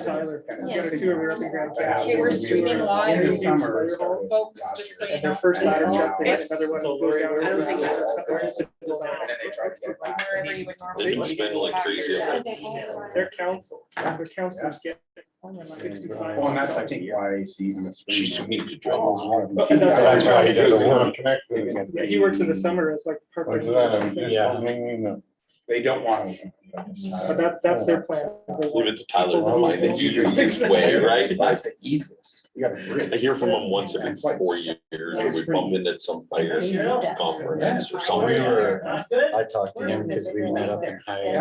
Brother Tyler. Yeah. Got a tour. We were up in Grand Canyon. Okay, we're streaming live. In the summer, Folks, just so you And their know. first ladder truck, they Okay. had another one. So goes down I don't think the so. road, something just to design. And then they tried to get back. Wherever you would normally. They've been spending like crazy on Their councilors get 65. Well, and that's, I think, why I see in the spring. She's too mean to jump. But that's why That's why he doesn't work. Yeah, he works in the summer as like park. Yeah. They don't want to. But that's their plan. is they Leave want it to Tyler to people find the easiest way, right? That's the easiest. You got a bridge. I hear from him once every 4 years, or we bump into some fire conference or We something. were, I talked to him because we met up in high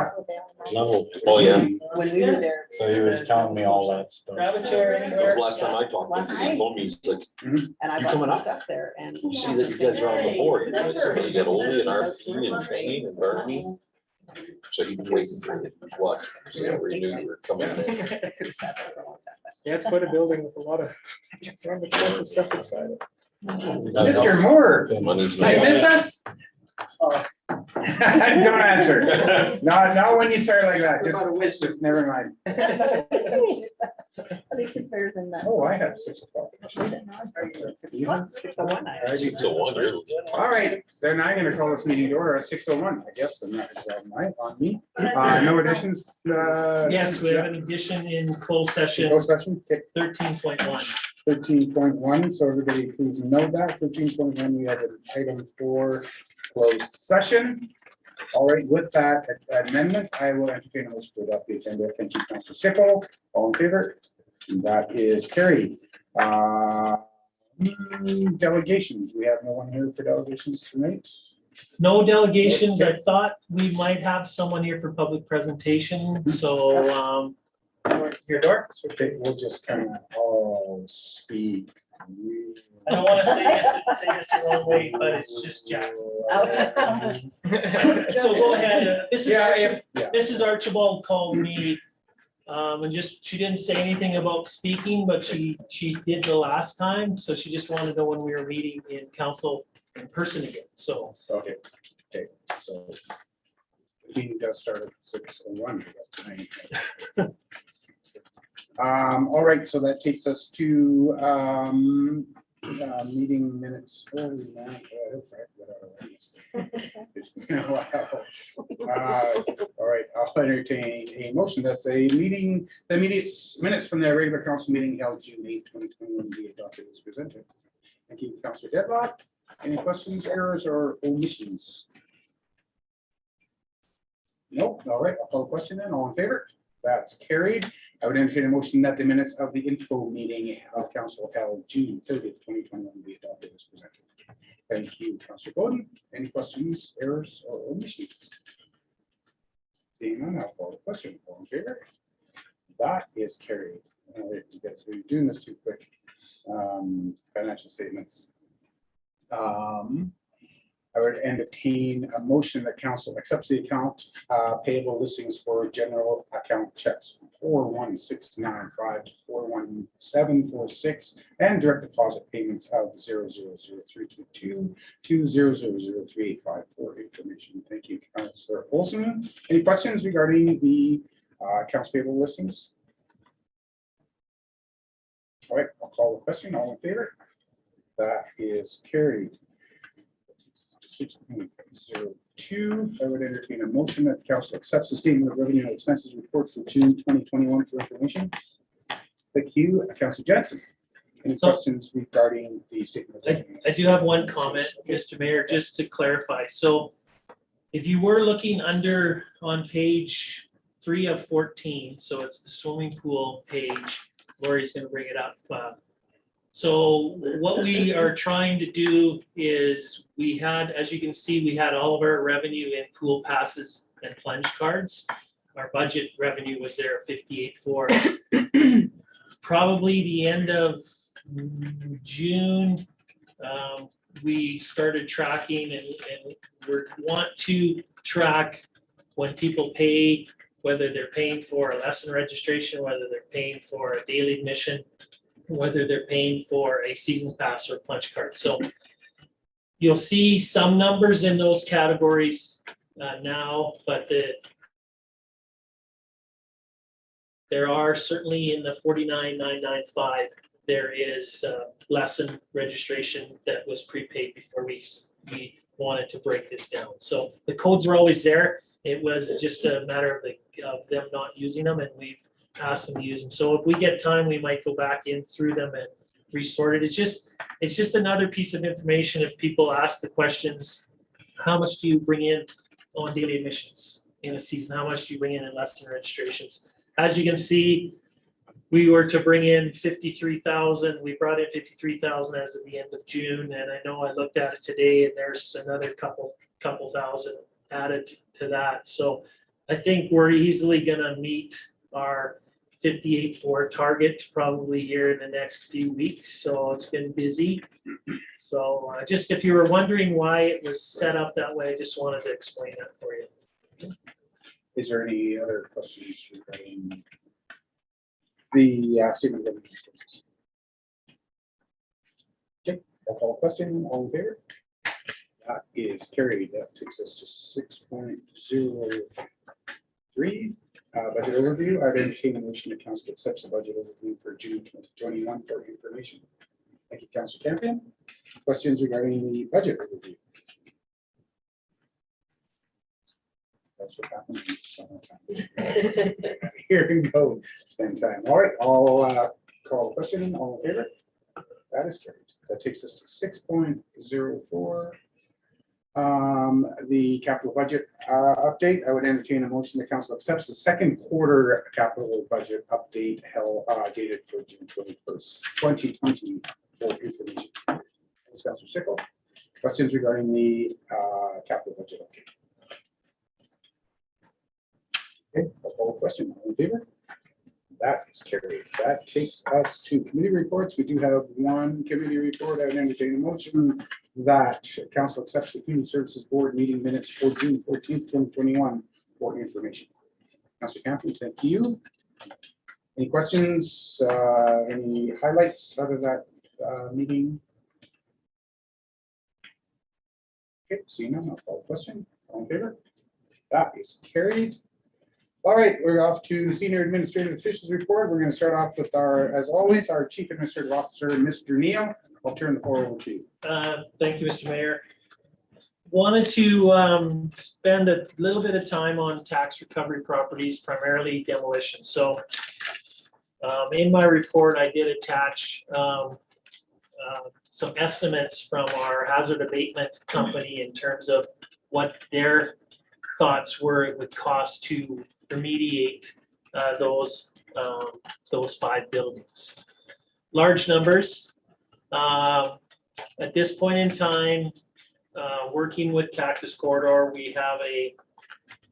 level. Oh, yeah. When we were there. So he was telling me all that stuff. Grab a chair That was the last time I talked to him. He told me, he's like, And I You bought coming some up? stuff there and. you see that you guys are on the board. You got Oli and RP and Shane and Bernie. So he was waiting for you. What? So we knew you were coming in. Yeah, it's quite a building with a lot of expensive stuff inside. Mr. Moore, Money's did I miss us? Don't answer. Not when you start like that. Just never mind. At least it's better than that. Oh, I have 6 o'clock. 6:01. So 1 year. All right, then I'm gonna call this meeting to order at 6:01. I guess then that is on me. No additions. Yes, we have an addition in closed session Closed session, 13.1. 13.1, so everybody please note that, 13.1, we have an item for closed session. All right, with that amendment, I will entertain a motion to adopt the agenda. Thank you, Councilor Stickle. All in favor? That is carried. Delegations, we have no one here for delegations tonight. No delegations. I thought we might have someone here for public presentation, so your door. Okay, we'll just kind of all speak. I don't want to say this the wrong way, but it's just Jack. So go ahead. Mrs. Archibald called me, and she didn't say anything about speaking, but she did the last time, so she just wanted to know when we were meeting in council in person again, so. Okay, so the meeting does start at 6:01. All right, so that takes us to meeting minutes. Holy man, it's been a while. All right, I'll entertain a motion that the minutes from the regular council meeting held June 8th, 2021 be adopted as presented. Thank you, Councilor Deadlock. Any questions, errors, or omissions? Nope. All right, I'll call the question then. All in favor? That's carried. I would entertain a motion that the minutes of the info meeting of council held June 30th, 2021 be adopted as presented. Thank you, Councilor Bowden. Any questions, errors, or omissions? Seeing none, I'll call the question. All in favor? That is carried. All right, we're doing this too quick. Financial statements. I would entertain a motion that council accepts the account payable listings for general account checks 41695 to 41746 and direct deposit payments of 0003222 to 0003854 information. Thank you, Councilor Olson. Any questions regarding the accounts payable listings? All right, I'll call the question. All in favor? That is carried. 6.02, I would entertain a motion that council accepts the statement of revenue and expenses report for June 2021 for information. Thank you, Councilor Jensen. Any questions regarding the statement of revenue? I do have one comment, Mr. Mayor, just to clarify. So if you were looking under on page 3 of 14, so it's the swimming pool page, Lori's going to bring it up. So what we are trying to do is we had, as you can see, we had all of our revenue in pool passes and plunge cards. Our budget revenue was there at 58.4. Probably the end of June, we started tracking and we want to track when people pay, whether they're paying for a lesson registration, whether they're paying for a daily admission, whether they're paying for a season pass or plunge card. So you'll see some numbers in those categories now, but there are certainly in the 49,995, there is lesson registration that was prepaid before we wanted to break this down. So the codes were always there. It was just a matter of them not using them, and we've asked them to use them. So if we get time, we might go back in through them and resort it. It's just another piece of information. If people ask the questions, how much do you bring in on daily admissions in a season? How much do you bring in lesson registrations? As you can see, we were to bring in 53,000. We brought in 53,000 as of the end of June, and I know I looked at it today, and there's another couple thousand added to that. So I think we're easily going to meet our 58.4 target probably here in the next few weeks. So it's been busy. So just if you were wondering why it was set up that way, I just wanted to explain that for you. Is there any other questions regarding the statement of expenses? Okay, I'll call a question. All in favor? That is carried. That takes us to 6.03. Budget overview. I'd entertain a motion to council accepts the budget overview for June 2021 for information. Thank you, Councilor Campion. Questions regarding the budget overview? That's what happens in summertime. Here we go. Spend time. All right, I'll call a question. All in favor? That is carried. That takes us to 6.04. The capital budget update. I would entertain a motion that council accepts the second quarter capital budget update held dated for June 21st, 2020 for information. Thanks, Councilor Stickle. Questions regarding the capital budget update? Okay, I'll call a question. All in favor? That is carried. That takes us to committee reports. We do have one committee report. I would entertain a motion that council accepts the Community Services Board meeting minutes for June 14th, 2021 for information. Councilor Campion, thank you. Any questions? Any highlights out of that meeting? Okay, seeing none, I'll call a question. All in favor? That is carried. All right, we're off to senior administrative officials report. We're going to start off with our, as always, our chief administrative officer, Mr. Neal. I'll turn the floor over to you. Thank you, Mr. Mayor. Wanted to spend a little bit of time on tax recovery properties, primarily demolition. So in my report, I did attach some estimates from our hazard abatement company in terms of what their thoughts were it would cost to remediate those 5 buildings. Large numbers. At this point in time, working with Cactus Corridor, we have a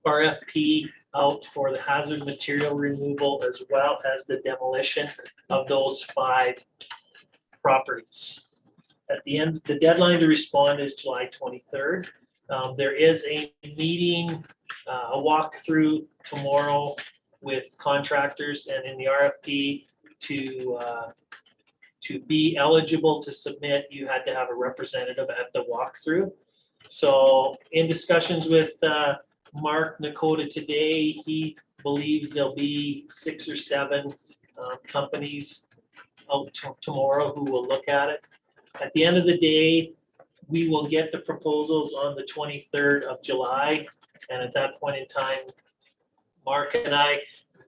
RFP out for the hazard material removal as well as the demolition of those 5 properties. At the end, the deadline to respond is July 23rd. There is a meeting, a walkthrough tomorrow with contractors, and in the RFP to be eligible to submit, you had to have a representative at the walkthrough. So in discussions with Mark Nakota today, he believes there'll be 6 or 7 companies out tomorrow who will look at it. At the end of the day, we will get the proposals on the 23rd of July. And at that point in time, Mark and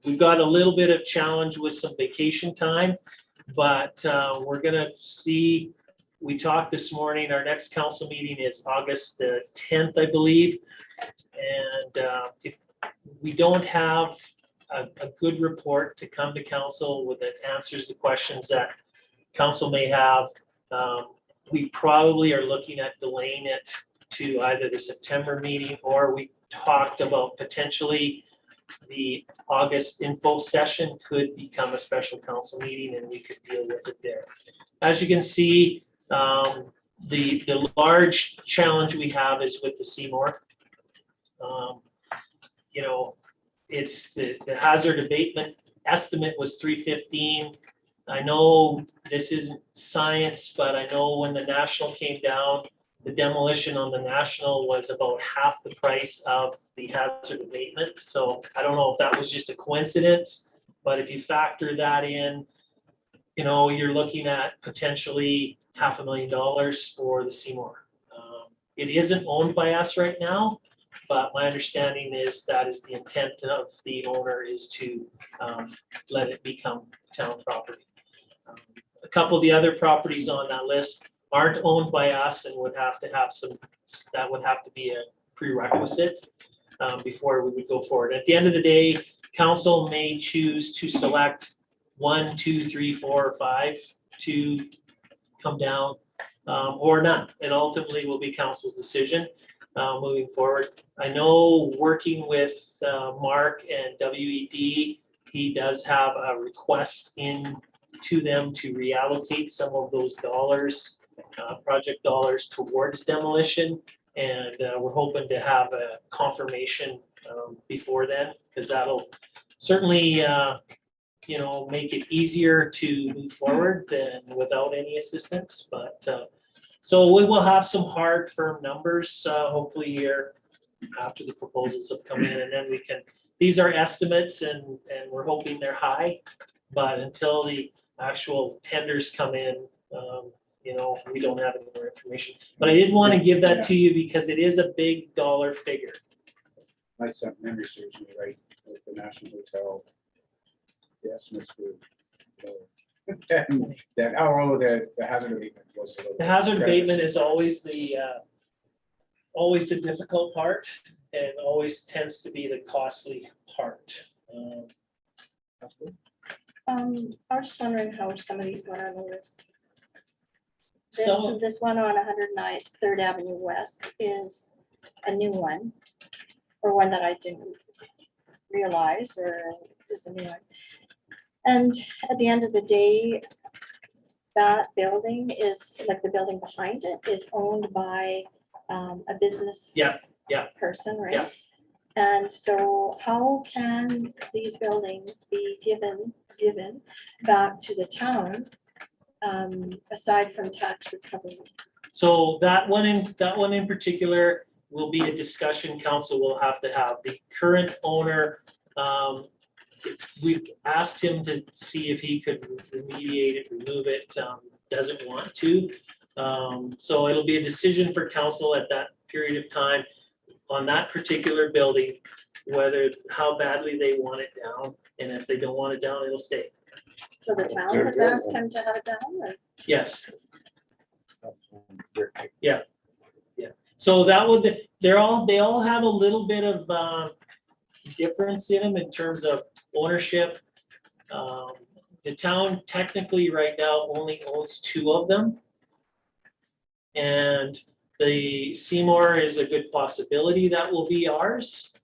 we've got a little bit of challenge with some vacation time, but we're gonna see, we talked this morning, our next council meeting is August the 10th, I believe. And if we don't have a good report to come to council with that answers the questions that council may have, we probably are looking at delaying it to either the September meeting, or we talked about potentially the August info session could become a special council meeting and we could deal with it there. As you can see, the large challenge we have is with the Seymour. You know, it's the hazard abatement estimate was 315. I know this isn't science, but I know when the national came down, the demolition on the national was about half the price of the hazard abatement. So I don't know if that was just a coincidence, But if you factor that in, you know, you're looking at potentially $500,000 for the Seymour. It isn't owned by us right now, but my understanding is that is the intent of the owner is to let it become town property. A couple of the other properties on that list aren't owned by us and would have to have some, that would have to be a prerequisite before we would go forward. At the end of the day, council may choose to select 1, 2, 3, 4, or 5 to come down, or none. It ultimately will be council's decision moving forward. I know working with Mark and WED, he does have a request in to them to reallocate some of those dollars, project dollars towards demolition. And we're hoping to have a confirmation before then, because that'll certainly you know, make it easier to move forward than without any assistance. But so we will have some hard, firm numbers hopefully here after the proposals have come in, and then we can, these are estimates and we're hoping they're high, but until the actual tenders come in, you know, we don't have any more information. But I did want to give that to you because it is a big dollar figure. My son, memory serves me right, with the National Hotel. The estimates were low. That, oh, the hazard abatement was. a little The hazard bit abatement is always the difficult part and always tends to be the costly part. I was just wondering how some of these went on the list. So This one on 109th, 3rd Avenue West is a new one, or one that I didn't realize, or is a new one. And at the end of the day, that building is, like the building behind it, is owned by a business Yeah, person, right? yeah. And so how can these buildings be given back to the town, aside from tax recovery? So that one in particular will be a discussion council will have to have. The current owner, we've asked him to see if he could remediate it, remove it, doesn't want to. So it'll be a decision for council at that period of time on that particular building, whether, how badly they want it down, and if they don't want it down, it'll stay. So the town has asked him to have it down, or? Yes. So that would, they all have a little bit of difference in them in terms of ownership. The town technically right now only owns 2 of them. And the Seymour is a good possibility that will be ours.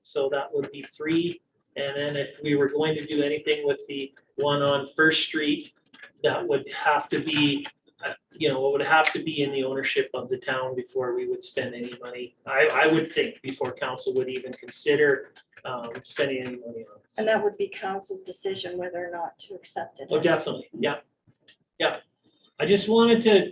So that would be 3. And then if we were going to do anything with the one on First Street, that would have to be, you know, it would have to be in the ownership of the town before we would spend any money. I would think before council would even consider spending any money on it. And that would be council's decision whether or not to accept it. Oh, definitely, yeah, yeah. I just wanted to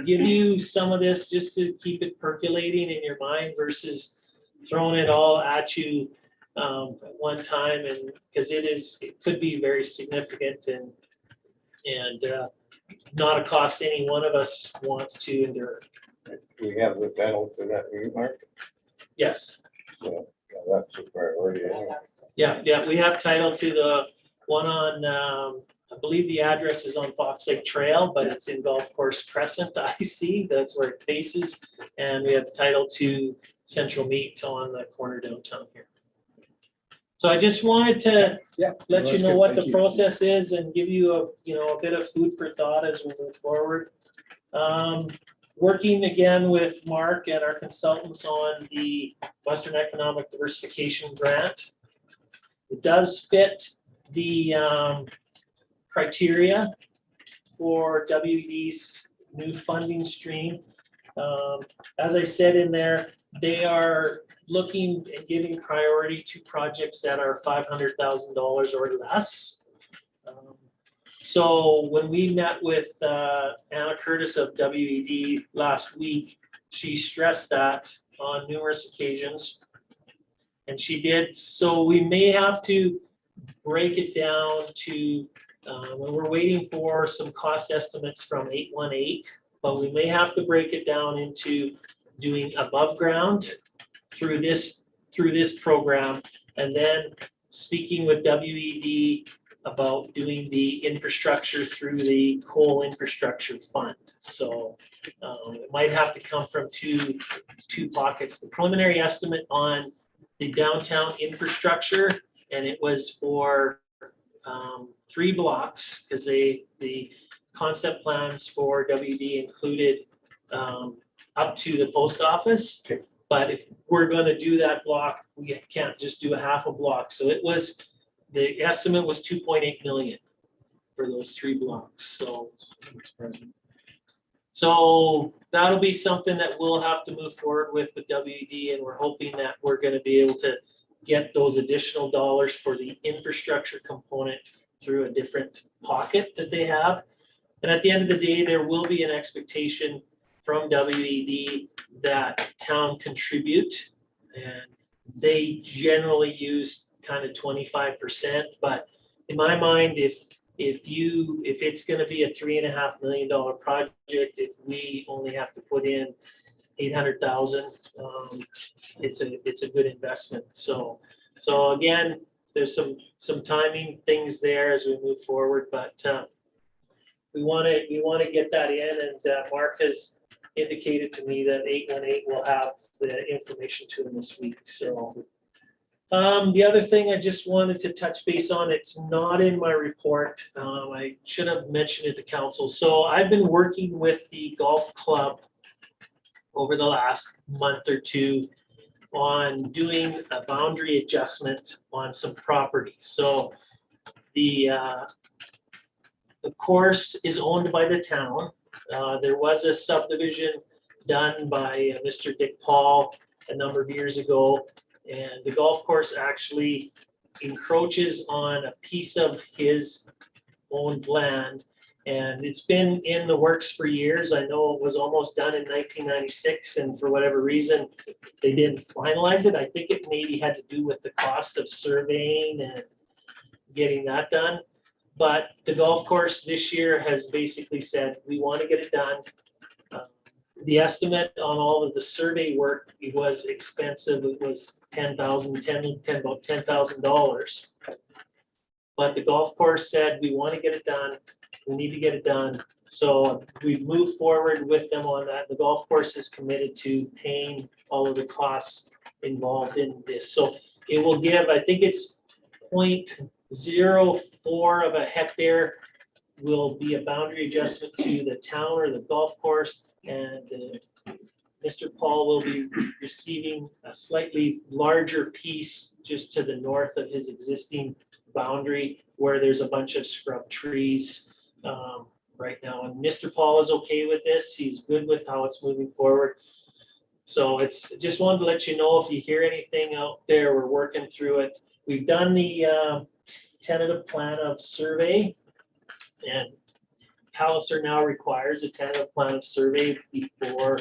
give you some of this just to keep it percolating in your mind versus throwing it all at you at one time, and because it could be very significant and not a cost any one of us wants to endure. We have the title to that remark, Yes, so that's a priority. yeah, we have title to the one on, I believe the address is on Fox Lake Trail, but it's in Golf Course Crescent, I see, that's where it faces. And we have title to Central Meat on the corner downtown here. So I just wanted to let you know what the process is and give you a bit of food for thought as we move forward. Working again with Mark and our consultants on the Western Economic Diversification Grant. It does fit the criteria for WED's new funding stream. As I said in there, they are looking and giving priority to projects that are $500,000 or less. So when we met with Anna Curtis of WED last week, she stressed that on numerous occasions. And she did, so we may have to break it down to, when we're waiting for some cost estimates from 818, but we may have to break it down into doing above ground through this program, and then speaking with WED about doing the infrastructure through the coal infrastructure fund. So it might have to come from two pockets. The preliminary estimate on the downtown infrastructure, and it was for 3 blocks, because the concept plans for WD included up to the post office. Okay. But if we're gonna do that block, we can't just do a half a block. So it was, the estimate was 2.8 million for those 3 blocks, so that'll be something that we'll have to move forward with WD, and we're hoping that we're gonna be able to get those additional dollars for the infrastructure component through a different pocket that they have. And at the end of the day, there will be an expectation from WED that town contribute, and they generally use kind of 25%. But in my mind, if it's going to be a $3.5 million project, if we only have to put in 800,000, it's a good investment. So again, there's some timing things there as we move forward, but we want to get that in, and Mark has indicated to me that 818 will have the information to them this week. So the other thing I just wanted to touch base on, it's not in my report. I should have mentioned it to council. So I've been working with the golf club over the last month or two on doing a boundary adjustment on some property. So the course is owned by the town. There was a subdivision done by Mr. Dick Paul a number of years ago, and the golf course actually encroaches on a piece of his owned land, and it's been in the works for years. I know it was almost done in 1996, and for whatever reason, they didn't finalize it. I think it maybe had to do with the cost of surveying and getting that done. But the golf course this year has basically said, we want to get it done. The estimate on all of the survey work, it was expensive. It was about $10,000. But the golf course said, we want to get it done. We need to get it done. So we've moved forward with them on that. The golf course is committed to paying all of the costs involved in this. So it will give, I think it's 0.04 of a hectare will be a boundary adjustment to the town or the golf course, and Mr. Paul will be receiving a slightly larger piece just to the north of his existing boundary where there's a bunch of scrub trees right now. And Mr. Paul is okay with this. He's good with how it's moving forward. So it's just wanted to let you know, if you hear anything out there, we're working through it. We've done the tentative plan of survey, and Palliser now requires a tentative plan of survey before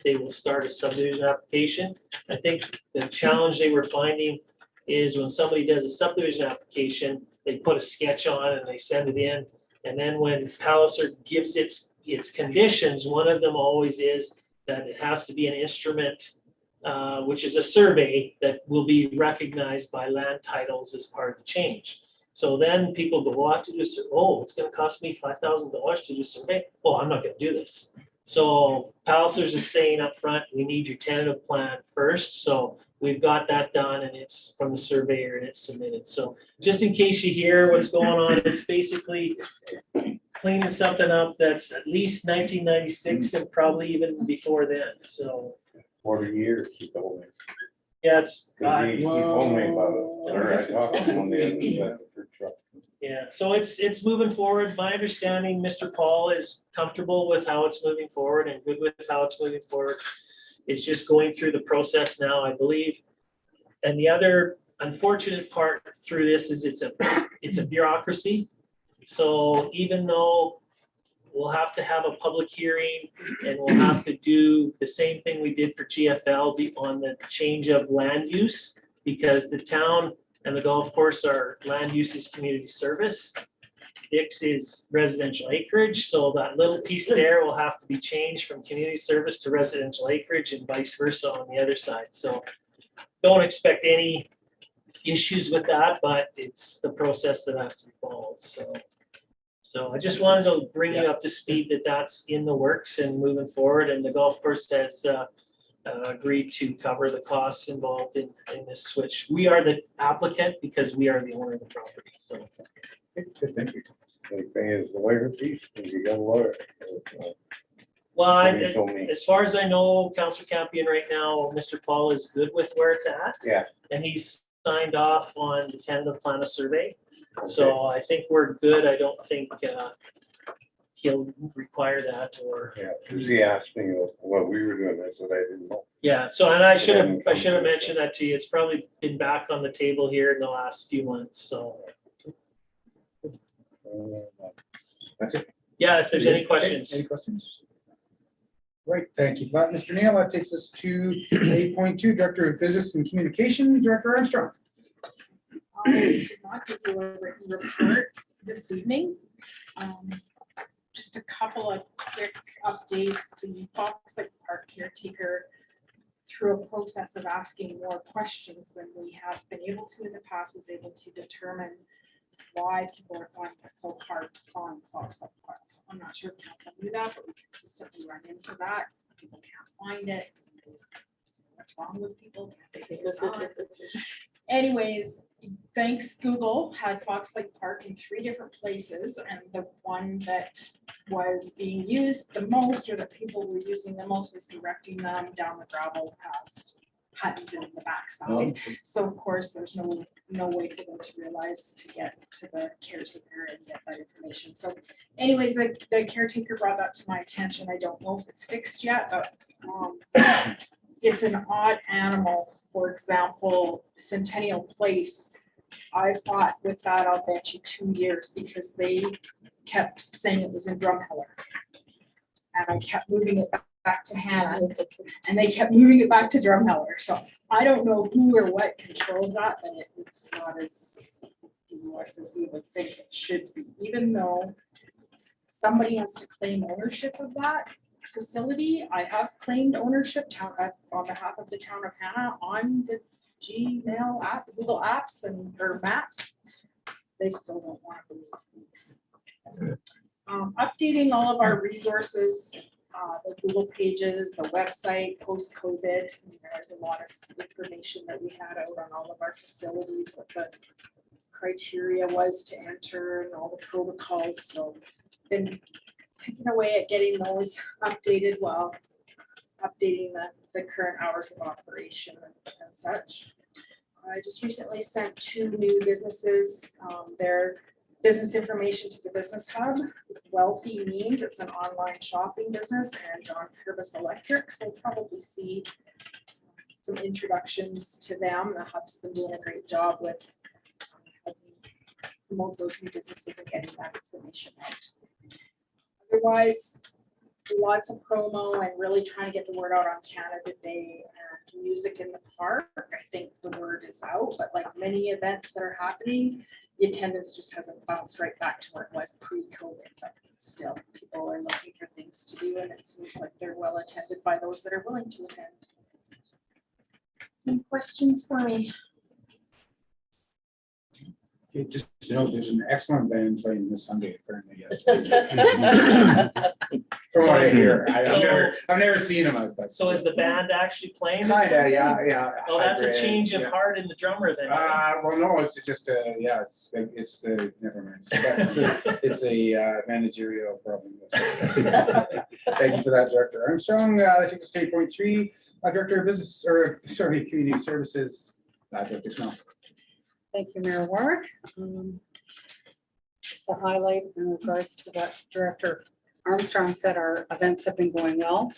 they will start a subdivision application. I think the challenge they were finding is when somebody does a subdivision application, they put a sketch on and they send it in. And then when Palliser gives its conditions, one of them always is that it has to be an instrument, which is a survey that will be recognized by land titles as part of the change. So then people go, well, I have to do this. Oh, it's going to cost me $5,000 to do a survey. Oh, I'm not going to do this. So Palliser's is saying up front, we need your tentative plan first. So we've got that done, and it's from the surveyor and it's submitted. So just in case you hear what's going on, it's basically cleaning something up that's at least 1996 and probably even before then. So 40 years, he told me. yeah, it's He told me about it. Or I talked to him one day and he was at the fruit truck. yeah, so it's moving forward. My understanding, Mr. Paul is comfortable with how it's moving forward and good with how it's moving forward. It's just going through the process now, I believe. And the other unfortunate part through this is it's a bureaucracy. So even though we'll have to have a public hearing and we'll have to do the same thing we did for GFL on the change of land use, because the town And the golf course, our land use is community service. Dix is residential acreage, so that little piece there will have to be changed from community service to residential acreage and vice versa on the other side. So don't expect any issues with that, but it's the process that has to be followed, so. So I just wanted to bring you up to speed that that's in the works and moving forward, and the golf course has agreed to cover the costs involved in this switch. We are the applicant because we are the owner of the property, so. Good, thank you. They pay us the lawyer fees, and you got a lawyer. Well, You told me. as far as I know, Councillor Campion right now, Mr. Paul is good with where it's at. Yeah. And he's signed off on the tentative plan of survey. So I think we're good. I don't think he'll require that or. Yeah, because he asked me what we were doing, I said I didn't know. Yeah, so and I should have mentioned that to you. It's probably been back on the table here in the last few months, so. That's it. Yeah, if there's any questions. Any questions? Right, thank you for that, Mr. Neal. That takes us to 8.2, Director of Business and Communication, Director Armstrong. I did not give you a written report this evening. Just a couple of quick updates. The Fox Lake Park caretaker, through a process of asking more questions than we have been able to in the past, was able to determine why people are finding it so hard to find Fox Lake Park. So I'm not sure if council knew that, but we consistently run into that. People can't find it. What's wrong with people? Can't they figure it out? Anyways, thanks Google had Fox Lake Park in 3 different places, and the one that was being used the most, or that people were using the most, was directing them down the gravel past Huttons in the backside. So of course, there's no way for them to realize to get to the caretaker and get that information. So anyways, the caretaker brought that to my attention. I don't know if it's fixed yet, but it's an odd animal. For example, Centennial Place, I fought with that, I'll bet you 2 years, because they kept saying it was in Drumheller. And I kept moving it back to Hanna, and they kept moving it back to Drumheller. So I don't know who or what controls that, but it's not as seamless as you would think it should be, even though somebody has to claim ownership of that facility. I have claimed ownership on behalf of the town of Hanna on the Gmail app, Google Apps and or Maps. They still don't want to believe these. Updating all of our resources, the Google pages, the website post-COVID. There's a lot of information that we had out on all of our facilities, what the criteria was to enter and all the protocols. So been picking away at getting those updated while updating the current hours of operation and such. I just recently sent 2 new businesses their business information to the Business Hub. Wealthy Means, it's an online shopping business, and John Purvis Electric. So we'll probably see some introductions to them. The Hub's been doing a great job with promote those new businesses and getting that information out. Otherwise, lots of promo and really trying to get the word out on Canada Day and music in the park. I think the word is out, but like many events that are happening, the attendance just hasn't bounced right back to where it was pre-COVID. But still, people are looking for things to do, and it seems like they're well attended by those that are willing to attend. Any questions for me? Okay, just to know, there's an excellent band playing this Sunday apparently. From what I hear, I've never seen them. But So is the band actually playing? this Kinda, Sunday? yeah. Oh, that's a Hybrid, change of yeah. heart in the drummer then. Well, no, it's just it's the, never mind. It's a managerial problem. Thank you for that, Director Armstrong. I think it's 8.3, Director of Business, or sorry, Community Services, Director Smell. Thank you, Mayor Warwick. Just to highlight in regards to what Director Armstrong said, our events have been going well.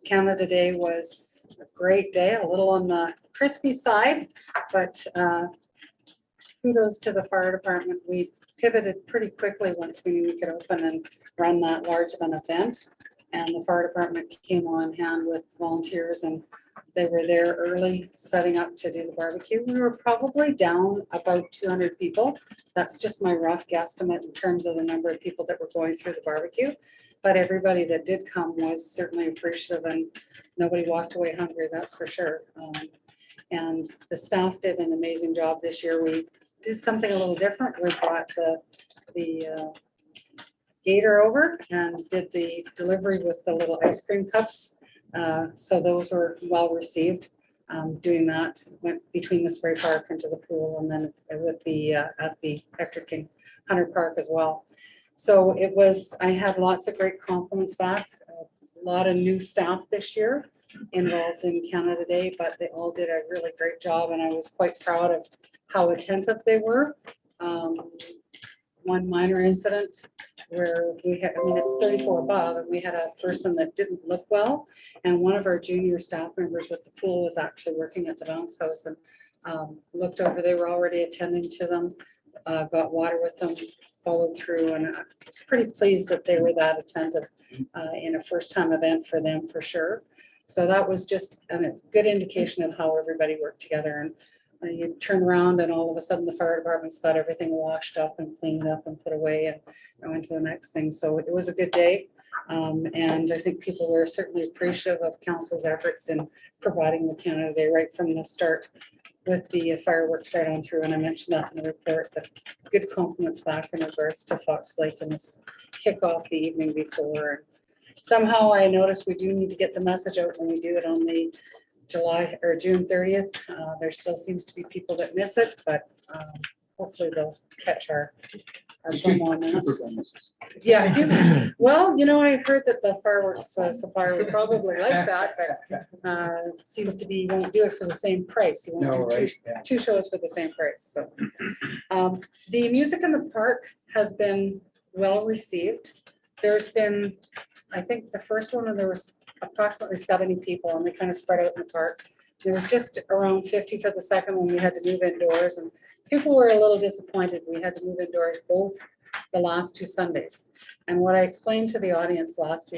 Canada Day was a great day, a little on the crispy side, but kudos to the fire department. We pivoted pretty quickly once we knew we could open and run that large of an event. and the fire department came on hand with volunteers, and they were there early setting up to do the barbecue. We were probably down about 200 people. That's just my rough guesstimate in terms of the number of people that were going through the barbecue. But everybody that did come was certainly appreciative, and nobody walked away hungry, that's for sure. And the staff did an amazing job this year. We did something a little different. We brought the gator over and did the delivery with the little ice cream cups. So those were well received. Doing that, went between the spray park into the pool, and then with the at the Hector King Hunter Park as well. So it was, I had lots of great compliments back. A lot of new staff this year involved in Canada Day, but they all did a really great job, and I was quite proud of how attentive they were. One minor incident where we had, I mean, it's 34 above, and we had a person that didn't look well, and one of our junior staff members with the pool was actually working at the bounce house, and looked over, they were already attending to them, got water with them, followed through, and I was pretty pleased that they were that attentive in a first-time event for them, for sure. So that was just a good indication of how everybody worked together. And you turn around and all of a sudden the fire department's got everything washed up and cleaned up and put away, and I went to the next thing. So it was a good day. And I think people were certainly appreciative of council's efforts in providing the Canada Day right from the start with the fireworks right on through. And I mentioned that in the report, that good compliments back in regards to Fox Lake and this kickoff the evening before. Somehow I noticed we do need to get the message out when we do it on the July or June 30th. There still seems to be people that miss it, but hopefully they'll catch our promo on that. Yeah, well, you know, I heard that the fireworks supplier would probably like that, but seems to be, won't do it for the same price. You No, won't do right, yeah. two shows for the same price, so. The music in the park has been well received. There's been, I think the first one, there was approximately 70 people, and they kind of spread out in the park. There was just around 50 for the second one. We had to move indoors, and people were a little disappointed. We had to move indoors both the last two Sundays. And what I explained to the audience last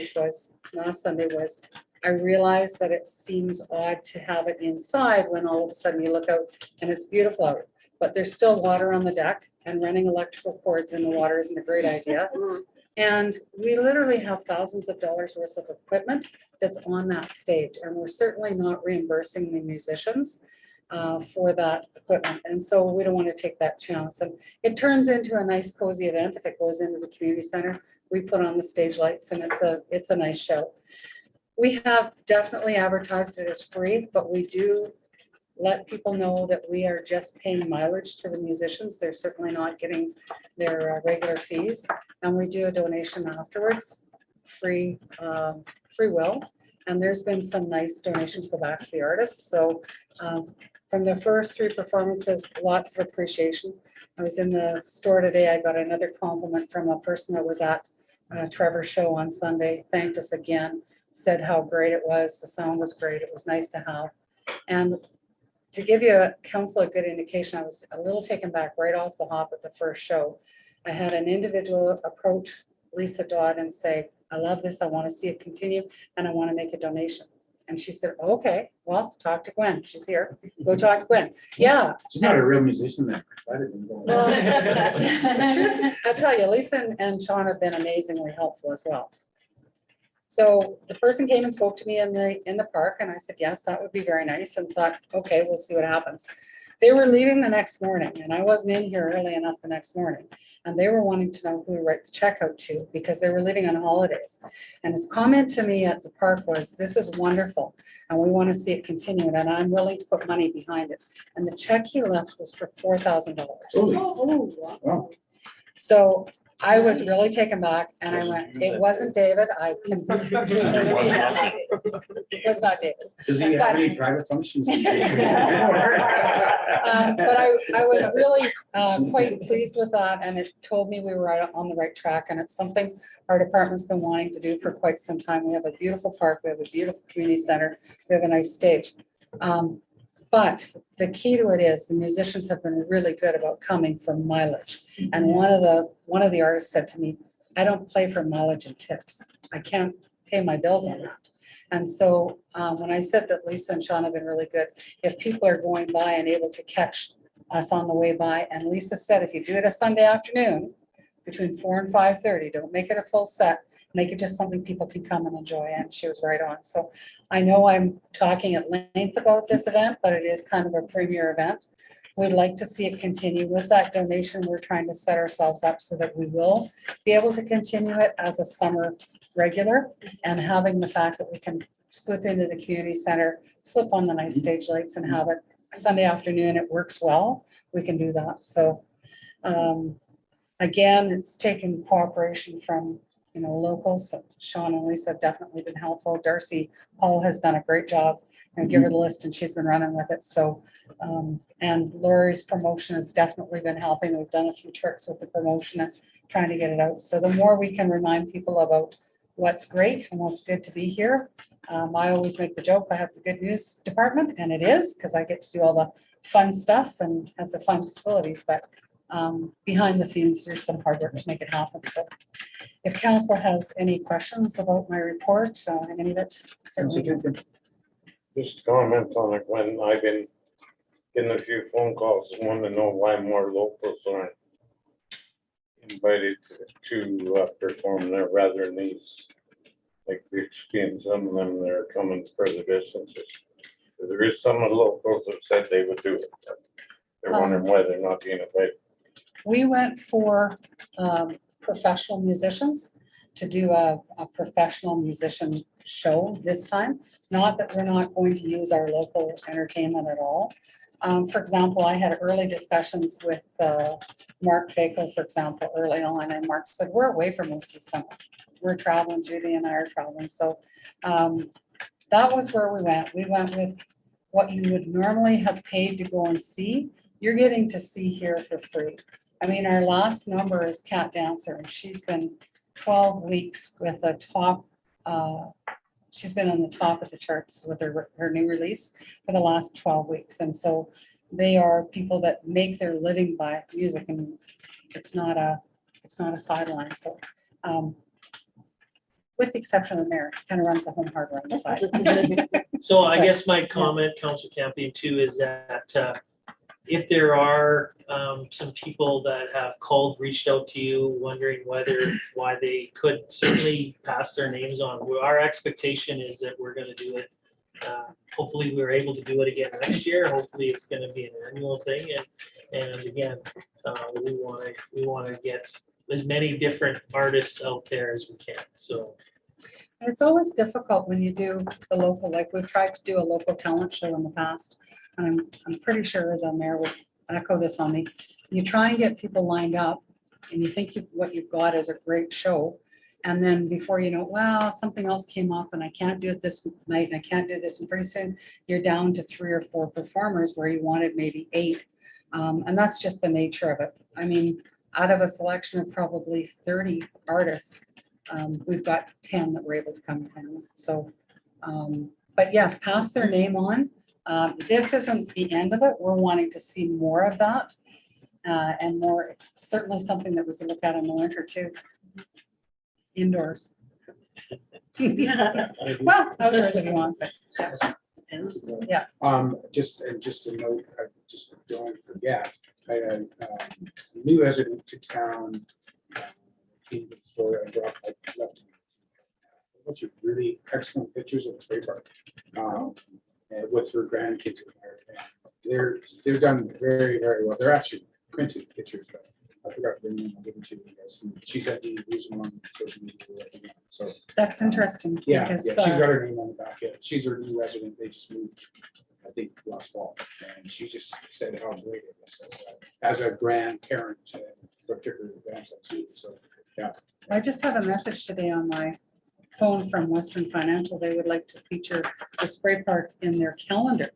Sunday was, I realized that it seems odd to have it inside when all of a sudden you look out and it's beautiful out, but there's still water on the deck, and running electrical cords in the water isn't a great idea. And we literally have thousands of dollars worth of equipment that's on that stage, and we're certainly not reimbursing the musicians for that equipment. And so we don't want to take that chance. And it turns into a nice cozy event if it goes into the community center. We put on the stage lights, and it's a nice show. We have definitely advertised it as free, but we do let people know that we are just paying mileage to the musicians. They're certainly not getting their regular fees. And we do a donation afterwards, free will. And there's been some nice donations go back to the artists. So from the first three performances, lots of appreciation. I was in the store today. I got another compliment from a person that was at Trevor's show on Sunday, thanked us again, said how great it was. The sound was great. It was nice to have. And to give you a council a good indication, I was a little taken back right off the hop at the first show. I had an individual approach Lisa Dodd and say, I love this, I want to see it continue, and I want to make a donation. And she said, okay, well, talk to Gwen. She's here. Go talk to Gwen. Yeah. She's not a real musician then. I didn't go. Well, I tell you, Lisa and Sean have been amazingly helpful as well. So the person came and spoke to me in the park, and I said, yes, that would be very nice, and thought, okay, we'll see what happens. They were leaving the next morning, and I wasn't in here early enough the next morning, and they were wanting to know who to write the check out to because they were leaving on holidays. And his comment to me at the park was, this is wonderful, and we want to see it continue, and I'm willing to put money behind it. And the check he left was for $4,000. Oh, wow. So I was really taken back, and I went, it wasn't David. I can. It was not David. Does he have any private functions? But I was really quite pleased with that, and it told me we were on the right track, and it's something our department's been wanting to do for quite some time. We have a beautiful park, we have a beautiful community center, we have a nice stage. But the key to it is the musicians have been really good about coming for mileage. And one of the artists said to me, I don't play for mileage and tips. I can't pay my bills on that. And so when I said that Lisa and Sean have been really good, if people are going by and able to catch us on the way by, and Lisa said, if you do it a Sunday afternoon between 4 and 5:30, don't make it a full set, make it just something people can come and enjoy. And she was right on. So I know I'm talking at length about this event, but it is kind of a premier event. We'd like to see it continue with that donation. We're trying to set ourselves up so that we will be able to continue it as a summer regular, and having the fact that we can slip into the community center, slip on the nice stage lights and have it Sunday afternoon. It works well. We can do that. So again, it's taken cooperation from, you know, locals. Sean and Lisa have definitely been helpful. Darcy Hall has done a great job, and give her the list and she's been running with it. So, and Lori's promotion has definitely been helping. We've done a few tricks with the promotion and trying to get it out. So the more we can remind people about what's great and what's good to be here. I always make the joke, I have the good news department, and it is, because I get to do all the fun stuff and have the fun facilities, but behind the scenes, there's some hard work to make it happen. So if council has any questions about my report, any of it, certainly. Just comment on it, when I've been getting a few phone calls, want to know why more locals aren't invited to perform there rather than these. Like we've seen some of them, they're coming further distances. There is some of the locals that said they would do it. But they're wondering why they're not being invited. We went for professional musicians to do a professional musician show this time. Not that we're not going to use our local entertainment at all. For example, I had early discussions with Mark Fakel, for example, early on, and Mark said, we're away for most of the summer. We're traveling, Judy and I are traveling. So that was where we went. We went with what you would normally have paid to go and see. You're getting to see here for free. I mean, our last number is Cat Dancer, and she's been 12 weeks with a top, she's been on the top of the charts with her new release for the last 12 weeks. And so they are people that make their living by music, and it's not a sideline. So with the exception of the mayor, kind of runs the home hardware on the side. So I guess my comment, Councilor Campion, too, is that if there are some people that have called, reached out to you, wondering why they could certainly pass their names on. Our expectation is that we're going to do it. Hopefully, we're able to do it again next year. Hopefully, it's going to be an annual thing. And again, we want to get as many different artists out there as we can. So. And it's always difficult when you do the local, like we've tried to do a local talent show in the past. I'm pretty sure the mayor would echo this on me. You try and get people lined up and you think what you've got is a great show. And then before you know, well, something else came up and I can't do it this night and I can't do this. And pretty soon you're down to 3 or 4 performers where you wanted maybe 8. And that's just the nature of it. I mean, out of a selection of probably 30 artists, we've got 10 that were able to come in. So, but yes, pass their name on. This isn't the end of it. We're wanting to see more of that and more, certainly something that we can look at in the winter too. Indoors. Well, outdoors if you want, but yeah. Just a note, I just don't forget, I had a new resident to town. Came to the store and dropped, I left a bunch of really excellent pictures of the spray park and with her grandkids. They're done very, very well. They're actually printed pictures, but I forgot to bring them. I'll give them to you guys. She said you use them on social media. So that's interesting. Yeah, Because, she's got her name on the back. Yeah, she's her new resident. They just moved, I think, last fall, and she just said how great it was as a grandparent, particularly grandson too. So yeah. I just have a message today on my phone from Western Financial. They would like to feature the spray park in their calendar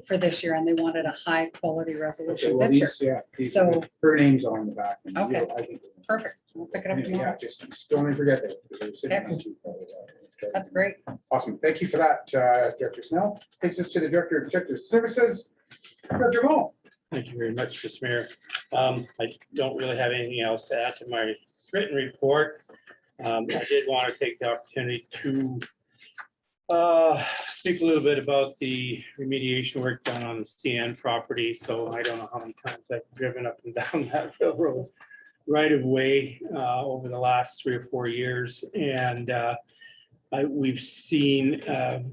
for this year, and they wanted a high quality resolution Well, picture. so her name's on the back. And Okay. I think Perfect. We'll pick it up yeah, tomorrow. just don't forget that. Because they're sitting on two, That's great. Awesome. Thank you for that, Director Snell. Takes us to the Director of Executive Services, Director Mo. Thank you very much, Mr. Mayor. I don't really have anything else to add to my written report. I did want to take the opportunity to speak a little bit about the remediation work done on the CN property. So I don't know how many times I've driven up and down that railroad right of way over the last 3 or 4 years. And we've seen a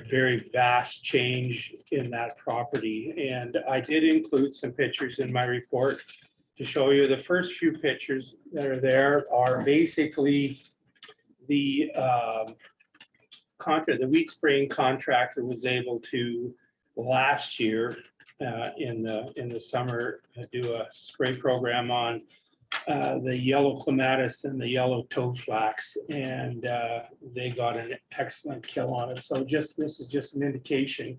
very vast change in that property. And I did include some pictures in my report to show you. The first few pictures that are there are basically the the wheat spraying contractor was able to last year in the summer do a spray program on the yellow clematis and the yellow toe flax, and they got an excellent kill on it. So this is just an indication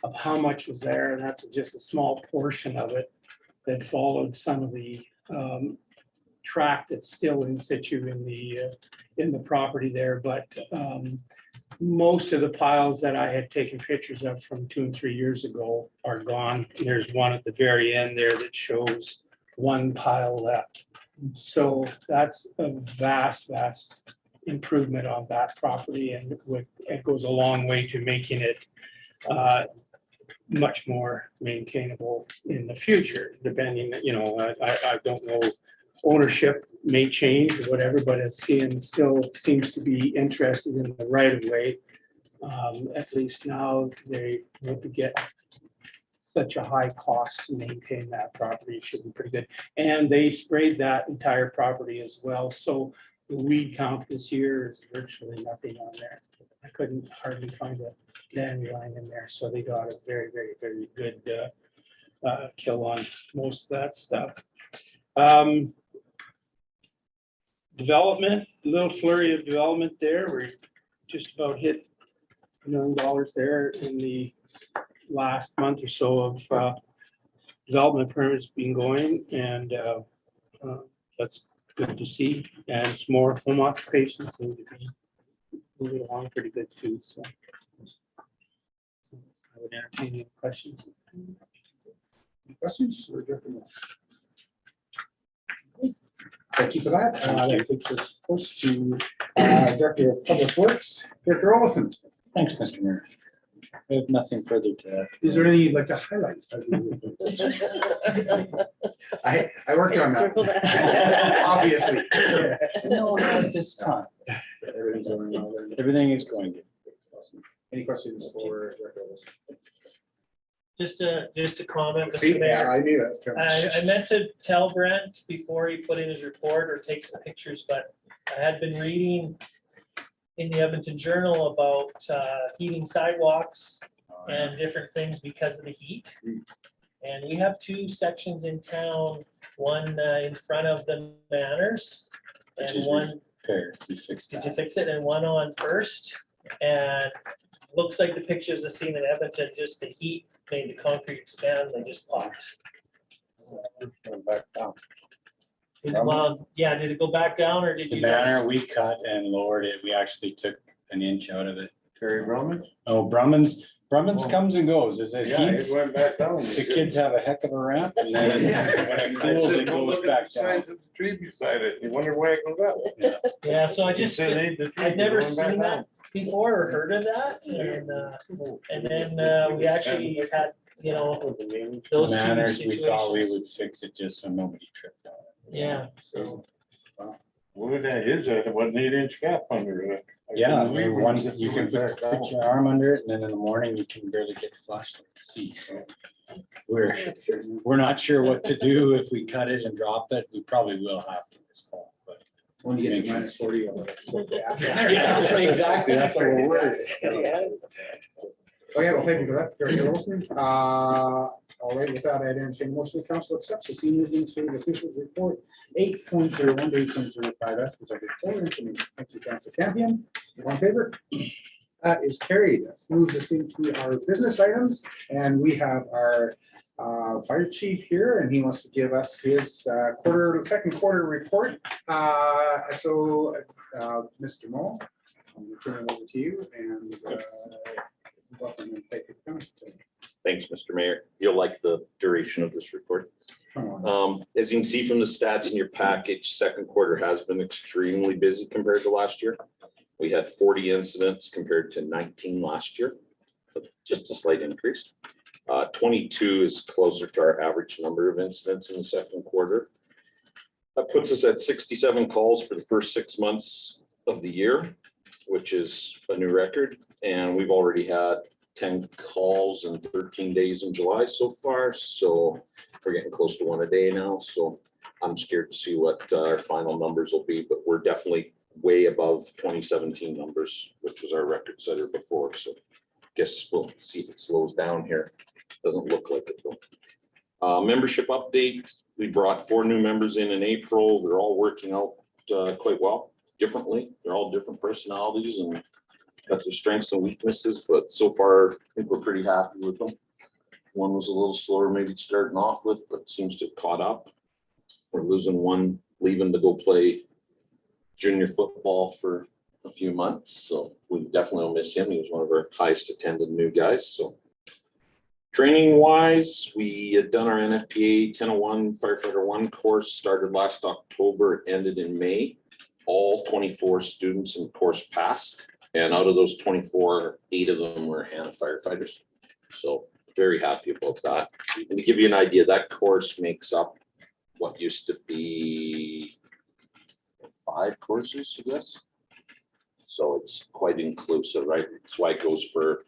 of how much was there, and that's just a small portion of it that followed some of the track that's still in situ in the property there. But most of the piles that I had taken pictures of from 2 and 3 years ago are gone. There's one at the very end there that shows one pile left. So that's a vast improvement on that property, and it goes a long way to making it much more maintainable in the future, depending, I don't know, ownership may change or whatever, but CN still seems to be interested in the right of way. At least now they want to get such a high cost to maintain that property. It should be pretty good. And they sprayed that entire property as well. So the weed count this year is virtually nothing on there. I couldn't hardly find a dandelion in there. So they got a very good kill on most of that stuff. Development, a little flurry of development there. We're just about hit $1 million there in the last month or so of development permits being going, and that's good to see. And some more home occupations seem to be moving along pretty good too. So I would entertain any questions. Any questions? Thank you for that. That takes us first to Director of Public Works, Director Olson. Thanks, Mr. Mayor. I have nothing further to add. Is there anything you'd like to highlight? I worked on that. Obviously. No, not at this time. Everything's going well there. Everything is going good. Any questions for Director Olson? Just a comment, See, Mr. Mayor. I knew that. I meant to tell Brent before he put in his report or take some pictures, but I had been reading in the Edmonton Journal about heating sidewalks and different things because of the heat. And we have 2 sections in town, one in front of the Manors and one, We fixed did you that. fix it? And one on First. And looks like the pictures I've seen in Edmonton, just the heat made the concrete expand, they just popped. Went back down. Well, yeah, did it go back down or did The you guys? banner, we cut and lowered it. We actually took an inch out of it. Terry Roman? Oh, Brumman's Oh. comes and goes. As it heats, went back down. the kids have a heck of a ramp, and then when it cools, it goes back down. It's a tree beside it. You wonder why it goes up. Yeah, so I You just, said, "Hey, the tree I'd never going back seen down." that before or heard of that, and then we actually had, those two Manners, we thought we situations. would fix it just so nobody tripped on it. Yeah, so, Well, that is, it wasn't 8-inch gap under it. Yeah, couldn't believe one, it you can went back down. put your arm under it, and then in the morning, you can barely get the flashlight to see, so. We're not sure what to do if we cut it and drop it. We probably will have to this fall, but. When you get to -40. Yeah, exactly, that's what we're worried. Oh, yeah, well, thank you for that, Director Olson. All right, with that, I'd entertain a motion the council accepts the senior into the officials report 8.01 to 8.05 as presented for information. Thank you, Council Champion. All in favor? That is carried. That moves us into our business items, and we have our fire chief here, and he wants to give us his second quarter report. So, Mr. Moll, I'm going to turn it over to you, and welcome and thank you for coming today. Thanks, Mr. Mayor. You'll like the duration of this report. As you can see from the stats in your package, second quarter has been extremely busy compared to last year. We had 40 incidents compared to 19 last year, so just a slight increase. 22 is closer to our average number of incidents in the second quarter. That puts us at 67 calls for the first 6 months of the year, which is a new record. And we've already had 10 calls in 13 days in July so far. So we're getting close to one a day now. So I'm scared to see what our final numbers will be, but we're definitely way above 2017 numbers, which was our record setter before. So guess we'll see if it slows down here. Doesn't look like it though. Membership update. We brought 4 new members in April. They're all working out quite well, differently. They're all different personalities and got their strengths and weaknesses, but so far I think we're pretty happy with them. One was a little slower maybe starting off with, but seems to have caught up. We're losing one, leaving to go play junior football for a few months. So we definitely will miss him. He was one of our highest attended new guys. So training wise, we had done our NFPA 1001 Firefighter 1 course, started last October, ended in May. All 24 students in the course passed. And out of those 24, 8 of them were Hanna firefighters. So very happy about that. And to give you an idea, that course makes up what used to be 5 courses, I guess. So it's quite inclusive, right? That's why it goes for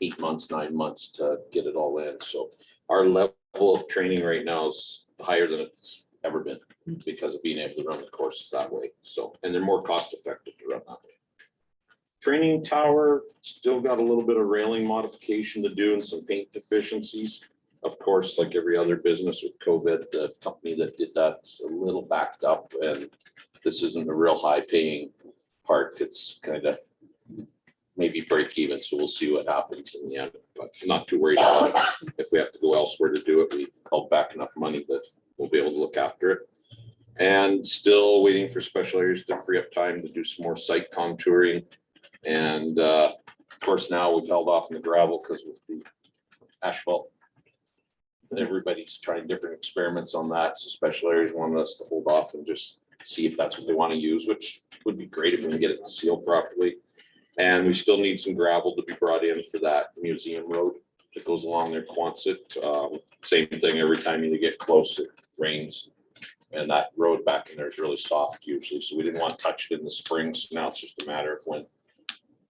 8 months, 9 months to get it all in. So our level of training right now is higher than it's ever been because of being able to run the courses that way. So, and they're more cost effective to run that way. Training tower, still got a little bit of railing modification to do and some paint deficiencies. Of course, like every other business with COVID, the company that did that's a little backed up, and this isn't a real high paying part. It's kind of maybe break even. So we'll see what happens in the end, but I'm not too worried about it. If we have to go elsewhere to do it, we've held back enough money that we'll be able to look after it. And still waiting for special areas to free up time to do some more site contouring. And of course, now we've held off on the gravel because with the asphalt, everybody's trying different experiments on that. So special areas wanted us to hold off and just see if that's what they want to use, which would be great if we can get it sealed properly. And we still need some gravel to be brought in for that museum road that goes along there, Quonset. Same thing, every time you get close, it rains. And that road back in there is really soft usually. So we didn't want to touch it in the spring. So now it's just a matter of when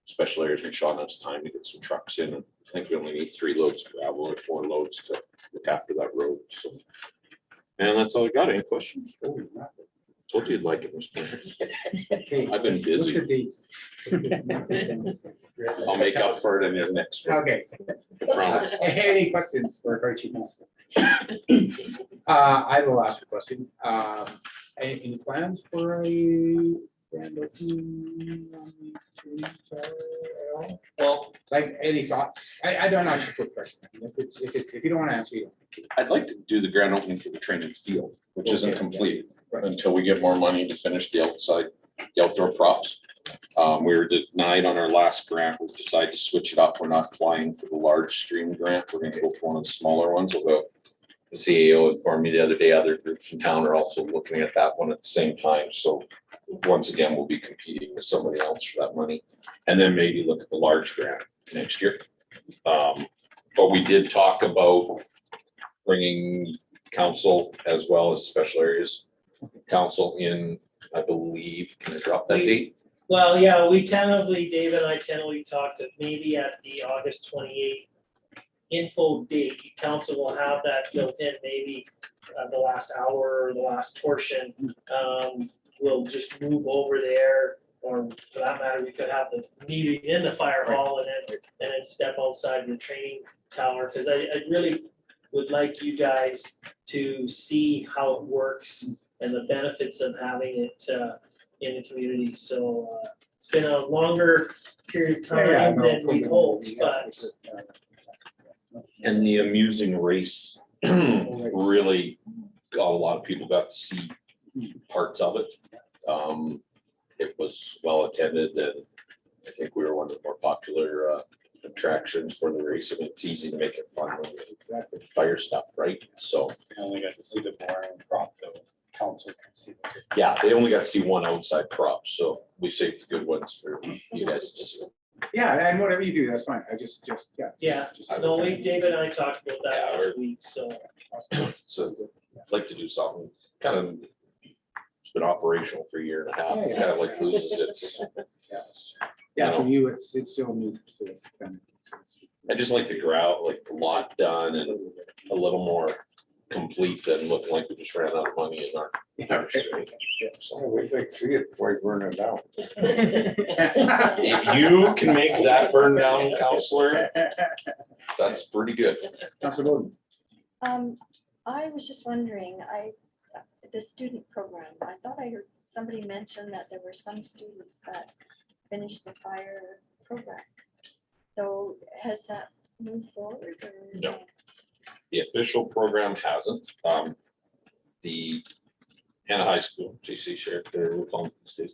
special areas and Sean has time to get some trucks in. And I think we only need 3 loads of gravel or 4 loads to look after that road. So, and that's all I got. Any questions? Told you you'd like it, Mr. Mayor. I've been busy. I'll make up for it in the next one. Okay. I promise. Any questions for our chief? I will ask a question. Any plans for a grand opening on the tree tower at all? Well, Like any thoughts? I don't know. It's a quick question. If you don't want to answer, you I'd like to do the grand opening for the training field, which isn't Okay. complete Right. until we get more money to finish the outside, the outdoor props. We were denied on our last grant. We decided to switch it up. We're not applying for the large stream grant. We're gonna go for one of the smaller ones, although the CAO informed me the other day, other groups in town are also looking at that one at the same time. So once again, we'll be competing with somebody else for that money. And then maybe look at the large grant next year. But we did talk about bringing council as well as special areas council in, I believe, can I drop that date? well, yeah, we tentatively, Dave and I tentatively talked that maybe at the August 28th info date, council will have that built in, maybe the last hour or the last portion. We'll just move over there, or for that matter, we could have the meeting in the fire hall and then step outside the training tower, because I really would like you guys to see how it works and the benefits of having it in the community. So it's been a longer period of time than we hoped, but And the amusing race really got a lot of people got to see parts of it. It was well attended, and I think we were one of the more popular attractions for the race, and it's easy to make it fun when you Exactly. fire stuff, right? So, I only got to see the boring prop though. Council can see. yeah, they only got to see one outside prop, so we saved the good ones for you guys to see. Yeah, and whatever you do, that's fine. I just, yeah. Yeah, just- no, David and I talked about that Yeah, last week, so. So I'd like to do something kind of, it's been operational for a year and a half, it Yeah. kind of like loses its, Yeah, for you, it's still new to this. I just like the grout, like the lot done and a little more complete than looking like we just ran out of money in our. So, We'd like to see it before you burn it down. if you can make that burn down, counselor, that's pretty good. Councilor Bowden. I was just wondering, the student program, I thought I heard somebody mention that there were some students that finished the fire program. So has that moved forward or? No. The official program hasn't. The Hanna High School, JC Sheriff, we're calling these days,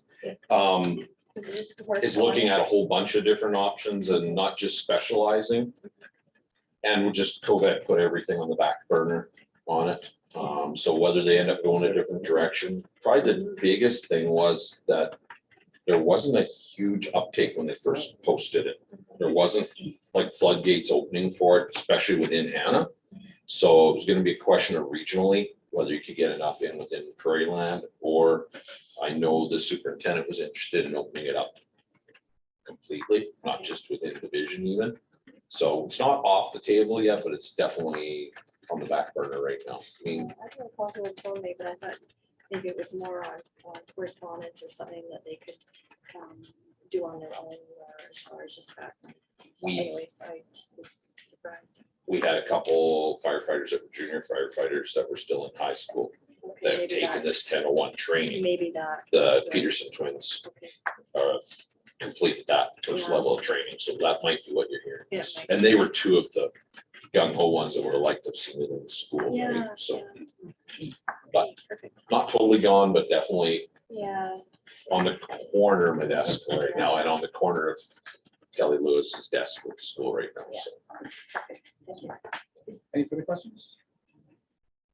Is it just is looking at a correspondence? whole bunch of different options and not just specializing. And we'll just COVID put everything on the back burner on it. So whether they end up going a different direction, probably the biggest thing was that there wasn't a huge uptake when they first posted it. There wasn't like floodgates opening for it, especially within Hanna. So it was gonna be a question of regionally, whether you could get enough in within Prairie Land, or I know the superintendent was interested in opening it up completely, not just within division even. So it's not off the table yet, but it's definitely on the back burner right now. I mean, I don't recall who had told me, but I thought maybe it was more on correspondence or something that they could do on their own or as far as just back. We- Anyways, I just was surprised. we had a couple firefighters that were junior firefighters that were still in high school Okay, that have maybe taken that, this 1001 training. maybe that. The Peterson twins Okay, completed that first Yeah. level of training, so that might be what you're hearing. Yeah, might And they were two of the gung ho ones that would have liked to have seen it in school, yeah. right? So yeah. but- Okay, perfect. not totally gone, but definitely Yeah, on the corner of my desk right now and on the corner of Kelly Lewis's desk with school right now. So thank you. Any further questions?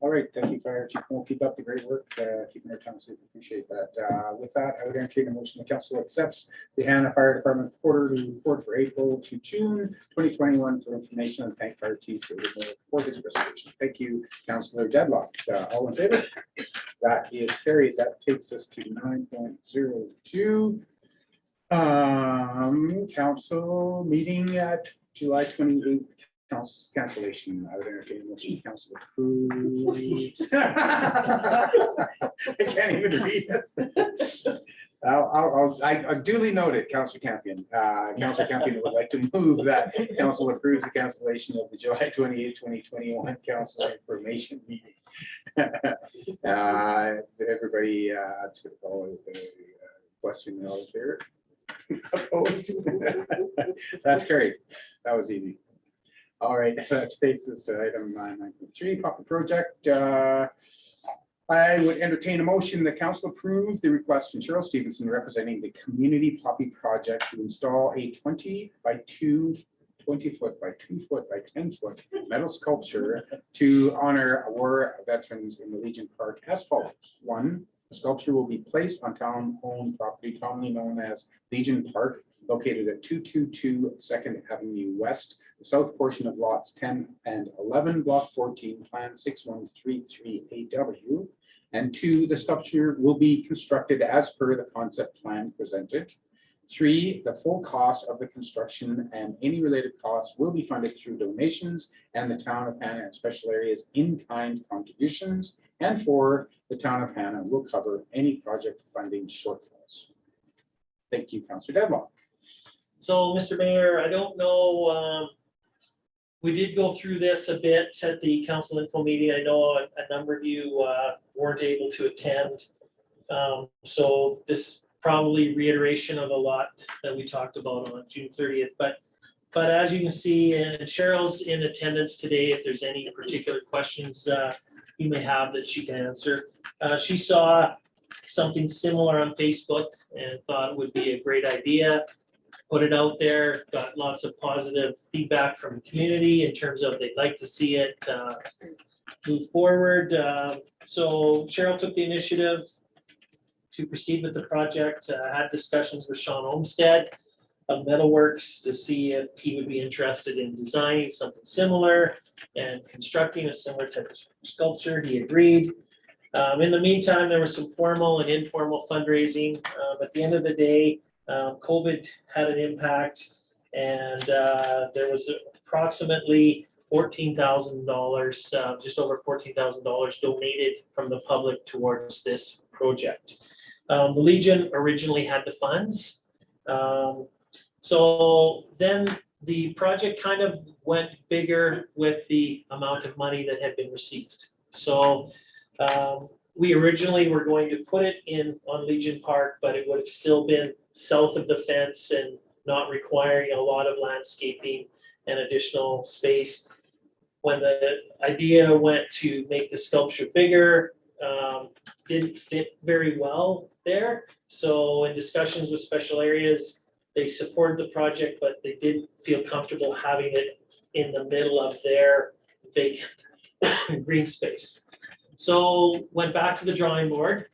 All right, thank you, Fire Chief. We'll keep up the great work, keeping our town safe. Appreciate that. With that, I would entertain a motion. The council accepts the Hanna Fire Department quarterly report for April to June 2021 for information, and thank Fire Chief for his presentation. Thank you, Councilor Deadlock. All in favor? That is carried. That takes us to 9.02. Council meeting at July 28th. Council's cancellation. I would entertain a motion. Council approves. I can't even read it. I duly noted, Councilor Campion. Councilor Campion would like to move that council approves the cancellation of the July 28, 2021 council information meeting. Everybody, to follow the question, all in favor? Opposed? That's great. That was easy. All right, that takes us to item 9.3, Poppy Project. I would entertain a motion. The council approve the request from Cheryl Stevenson representing the Community Poppy Project to install a 20 foot by 2 foot by 10 foot metal sculpture to honor war veterans in the Legion Park as follows. One, the sculpture will be placed on town-owned property commonly known as Legion Park, located at 222 2nd Avenue West, the south portion of lots 10 and 11, block 14, plan 6133AW. And two, the sculpture will be constructed as per the concept plan presented. Three, the full cost of the construction and any related costs will be funded through donations and the town of Hanna and special areas in-kind contributions. And four, the town of Hanna will cover any project funding shortfalls. Thank you, Councilor Deadlock. So, Mr. Mayor, I don't know, we did go through this a bit at the council info meeting. I know a number of you weren't able to attend. So this is probably reiteration of a lot that we talked about on June 30th. But as you can see, and Cheryl's in attendance today, if there's any particular questions you may have that she can answer. She saw something similar on Facebook and thought it would be a great idea. put it out there, got lots of positive feedback from the community in terms of they'd like to see it move forward. So Cheryl took the initiative to proceed with the project, had discussions with Sean Olmsted of Metalworks to see if he would be interested in designing something similar and constructing a similar type of sculpture. He agreed. In the meantime, there was some formal and informal fundraising. At the end of the day, COVID had an impact, and there was approximately $14,000, just over $14,000 donated from the public towards this project. The Legion originally had the funds. So then the project kind of went bigger with the amount of money that had been received. So we originally were going to put it in on Legion Park, but it would have still been south of the fence and not requiring a lot of landscaping and additional space. When the idea went to make the sculpture bigger, didn't fit very well there. So in discussions with special areas, they supported the project, but they didn't feel comfortable having it in the middle of their vacant green space. So went back to the drawing board,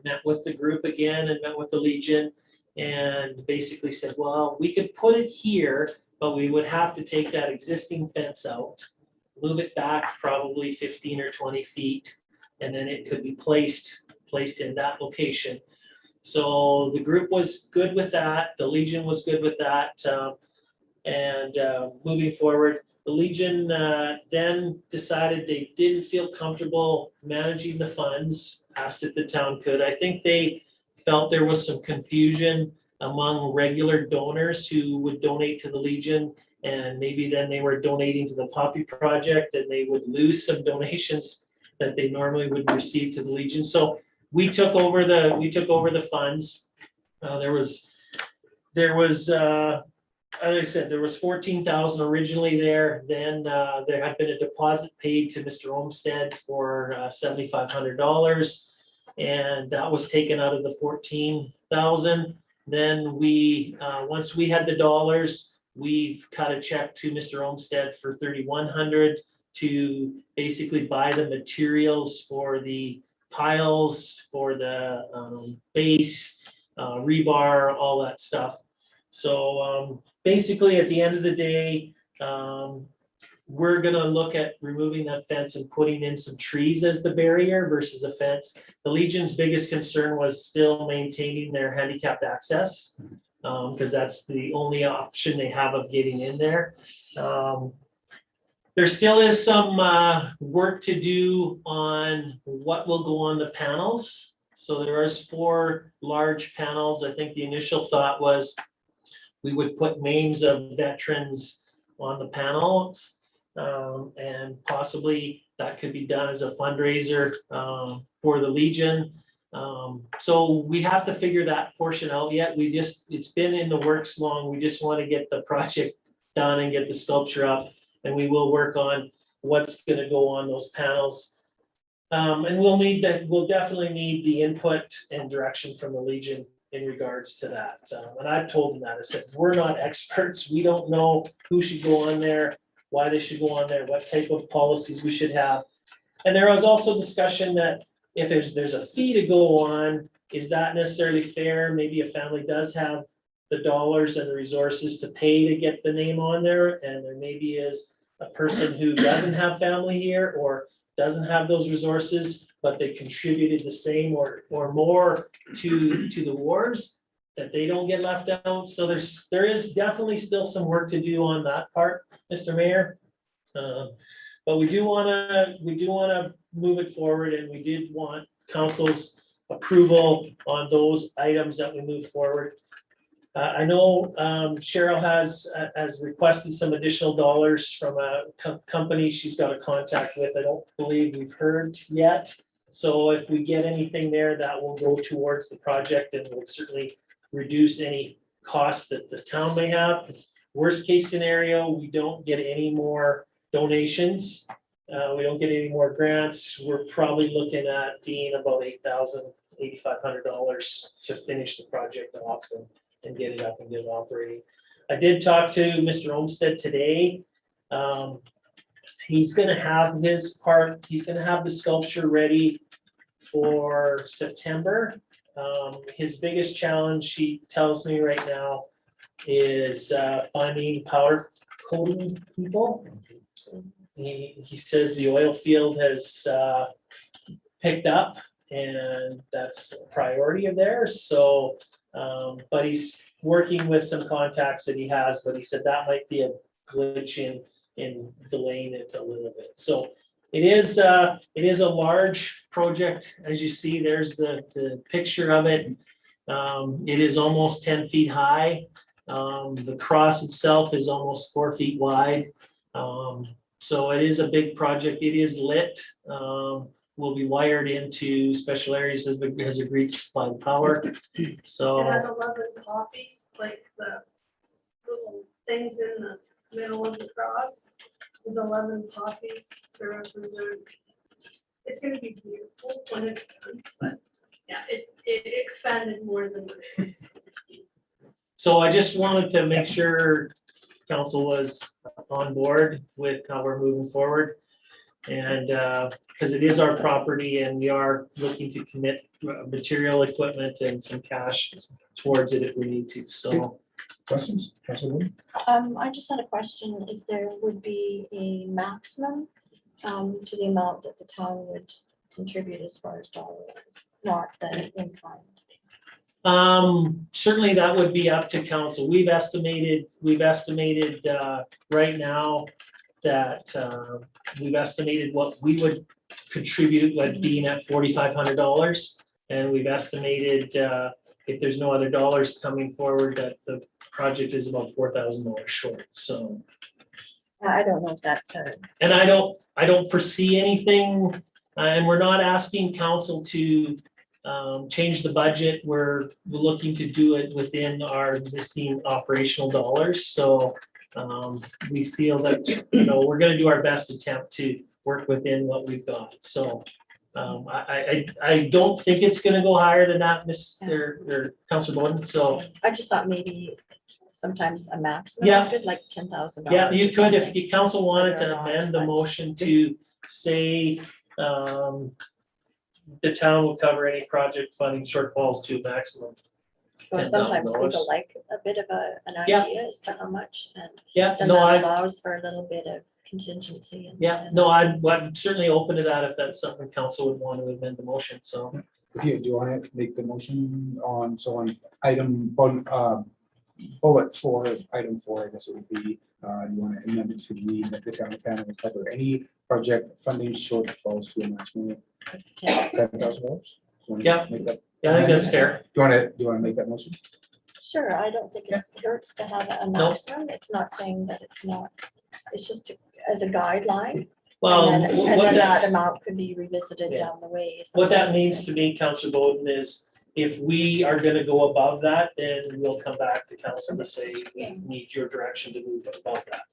met with the group again and met with the Legion, and basically said, well, we could put it here, but we would have to take that existing fence out, move it back probably 15 or 20 feet, and then it could be placed in that location. So the group was good with that. The Legion was good with that. And moving forward, the Legion then decided they didn't feel comfortable managing the funds, asked if the town could. I think they felt there was some confusion among regular donors who would donate to the Legion, and maybe then they were donating to the Poppy Project and they would lose some donations that they normally would receive to the Legion. So we took over the funds. There was as I said, there was 14,000 originally there. Then there had been a deposit paid to Mr. Olmsted for $7,500, and that was taken out of the 14,000. Then we, once we had the dollars, we've cut a check to Mr. Olmsted for 3,100 to basically buy the materials for the piles, for the base, rebar, all that stuff. So basically, at the end of the day, we're gonna look at removing that fence and putting in some trees as the barrier versus a fence. The Legion's biggest concern was still maintaining their handicapped access, because that's the only option they have of getting in there. There still is some work to do on what will go on the panels. So there is 4 large panels. I think the initial thought was we would put names of veterans on the panels, and possibly that could be done as a fundraiser for the Legion. So we have to figure that portion out yet. It's been in the works long. We just want to get the project done and get the sculpture up, and we will work on what's going to go on those panels. And we'll definitely need the input and direction from the Legion in regards to that. And I've told them that. I said, we're not experts. We don't know who should go on there, why they should go on there, what type of policies we should have. And there was also discussion that if there's a fee to go on, is that necessarily fair? Maybe a family does have the dollars and the resources to pay to get the name on there, and there maybe is a person who doesn't have family here or doesn't have those resources, but they contributed the same or more to the wars, that they don't get left out. So there is definitely still some work to do on that part, Mr. Mayor. But we do wanna move it forward, and we did want council's approval on those items that we move forward. I know Cheryl has requested some additional dollars from a company she's got a contact with. I don't believe we've heard yet. So if we get anything there, that will go towards the project and will certainly reduce any costs that the town may have. Worst case scenario, we don't get any more donations. We don't get any more grants. We're probably looking at being about $8,000, $8,500 to finish the project off. And and get it up and get it operating. I did talk to Mr. Olmsted today. He's gonna have his part, he's gonna have the sculpture ready for September. His biggest challenge, he tells me right now, is finding powder coating people. He says the oil field has picked up and that's a priority of theirs, so, but he's working with some contacts that he has, but he said that might be a glitch in delaying it a little bit. So it is a large project. As you see, there's the picture of it. It is almost 10 feet high. The cross itself is almost 4 feet wide. So it is a big project. It is lit. Will be wired into special areas as agreed to supply the power. So. It has 11 poppies, like the little things in the middle of the cross. There's 11 poppies to represent. It's gonna be beautiful when it's done, but yeah, it expanded more than it is. So I just wanted to make sure council was on board with how we're moving forward. And because it is our property and we are looking to commit material, equipment and some cash towards it if we need to, so. Questions? Councilor Wood? I just had a question, if there would be a maximum to the amount that the town would contribute as far as dollars, not the in kind. Certainly that would be up to council. We've estimated right now that we've estimated what we would contribute, like being at $4,500. And we've estimated if there's no other dollars coming forward, that the project is about $4,000 short, so. I don't know if that's And I don't foresee anything, and we're not asking council to change the budget. We're looking to do it within our existing operational dollars, so we feel that, we're gonna do our best attempt to work within what we've got, so. I don't think it's gonna go higher than that, Mr. Councilor Bowden, so. I just thought maybe sometimes a maximum Yeah. is good, like $10,000. Yeah, you or could, if something. the council wanted Whether to or not, amend the but- motion to say, the town will cover any project funding shortfalls to a maximum. Well, sometimes people $10,000. like a bit of an Yeah. idea as to how much, and Yeah, then no, that I, allows for a little bit of contingency. yeah, no, I'm certainly open to that if that's something council would want to amend the motion, so. If you, do you want to make the motion on, so on item, bullet 4, item 4, I guess it would be, you want to amend it to read that the town of Hanna will cover any project funding shortfalls to a maximum of $10,000? Yeah. Yeah, I think that's fair. Do you want to make that motion? Sure, I don't think it hurts to have a maximum. It's not saying that it's not, it's just as a guideline. Well, And then what that that, amount could be revisited Yeah. down the way. what that Sometimes means it's to me, Councilor Bowden, is if we are gonna go above that, then we'll come back to council to say, we need your direction to move above that.